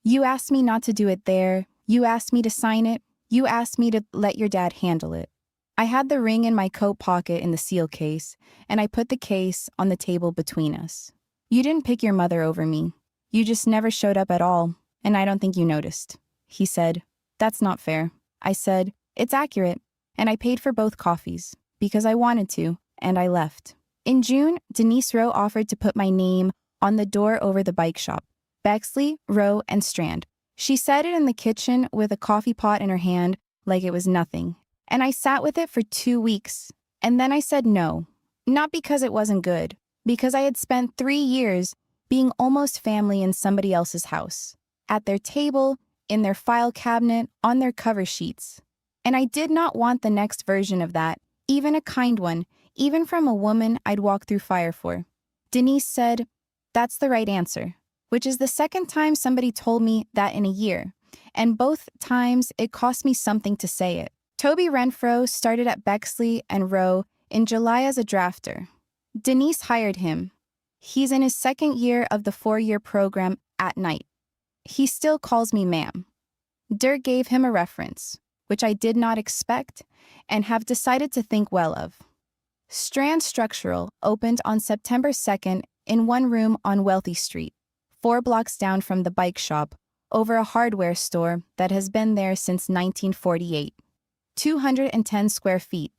You asked me not to do it there. You asked me to sign it. You asked me to let your dad handle it. I had the ring in my coat pocket in the seal case, and I put the case on the table between us. You didn't pick your mother over me. You just never showed up at all, and I don't think you noticed. He said, "That's not fair." I said, "It's accurate," and I paid for both coffees, because I wanted to, and I left. In June, Denise Rowe offered to put my name on the door over the bike shop. Bexley, Rowe, and Strand. She said it in the kitchen with a coffee pot in her hand like it was nothing. And I sat with it for 2 weeks. And then I said no. Not because it wasn't good, because I had spent 3 years being almost family in somebody else's house. At their table, in their file cabinet, on their cover sheets. And I did not want the next version of that, even a kind one, even from a woman I'd walk through fire for. Denise said, "That's the right answer," which is the second time somebody told me that in a year, and both times it cost me something to say it. Toby Renfro started at Bexley and Rowe in July as a drafter. Denise hired him. He's in his second year of the 4-year program at night. He still calls me ma'am. Dirk gave him a reference, which I did not expect and have decided to think well of. Strand Structural opened on September 2nd in one room on Wealthy Street, 4 blocks down from the bike shop, over a hardware store that has been there since 1948. 210 square feet.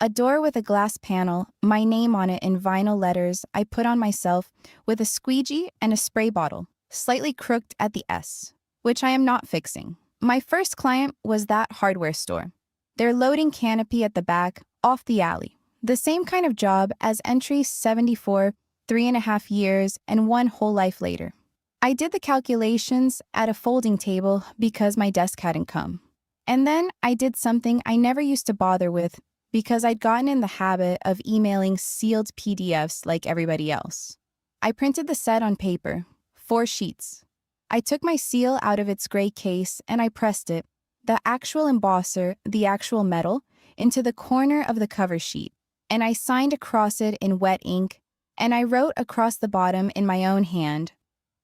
A door with a glass panel, my name on it in vinyl letters I put on myself with a squeegee and a spray bottle, slightly crooked at the S, which I am not fixing. My first client was that hardware store. Their loading canopy at the back, off the alley. The same kind of job as entry 74, 3.5 years, and one whole life later. I did the calculations at a folding table because my desk hadn't come. And then I did something I never used to bother with because I'd gotten in the habit of emailing sealed PDFs like everybody else. I printed the set on paper, 4 sheets. I took my seal out of its gray case and I pressed it, the actual embosser, the actual metal, into the corner of the cover sheet. And I signed across it in wet ink, and I wrote across the bottom in my own hand,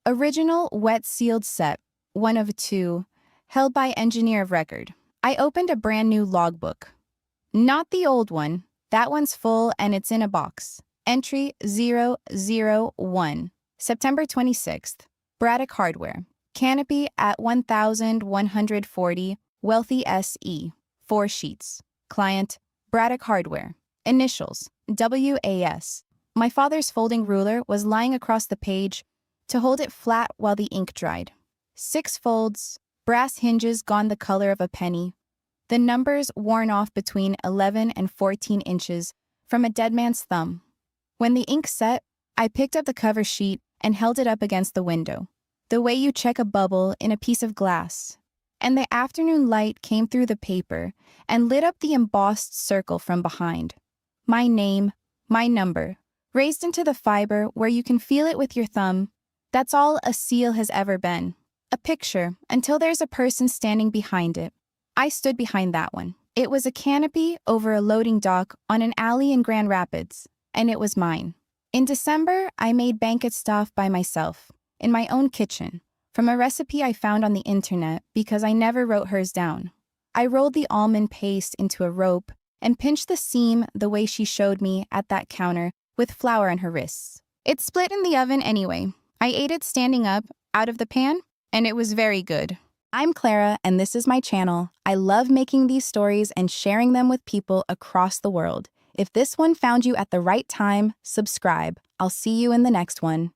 "Original wet sealed set, 1 of 2, held by engineer of record." I opened a brand new logbook. Not the old one. That one's full and it's in a box. Entry 001, September 26th. Braddock Hardware. Canopy at 1140, Wealthy SE. 4 sheets. Client, Braddock Hardware. Initials, WAS. My father's folding ruler was lying across the page to hold it flat while the ink dried. 6 folds, brass hinges gone the color of a penny, the numbers worn off between 11 and 14 inches from a dead man's thumb. When the ink set, I picked up the cover sheet and held it up against the window, the way you check a bubble in a piece of glass. And the afternoon light came through the paper and lit up the embossed circle from behind. My name, my number, raised into the fiber where you can feel it with your thumb. That's all a seal has ever been. A picture, until there's a person standing behind it. I stood behind that one. It was a canopy over a loading dock on an alley in Grand Rapids, and it was mine. In December, I made banquet stuff by myself, in my own kitchen, from a recipe I found on the internet because I never wrote hers down. I rolled the almond paste into a rope and pinched the seam the way she showed me at that counter with flour on her wrists. It split in the oven anyway. I ate it standing up, out of the pan, and it was very good. I'm Clara, and this is my channel. I love making these stories and sharing them with people across the world. If this one found you at the right time, subscribe. I'll see you in the next one.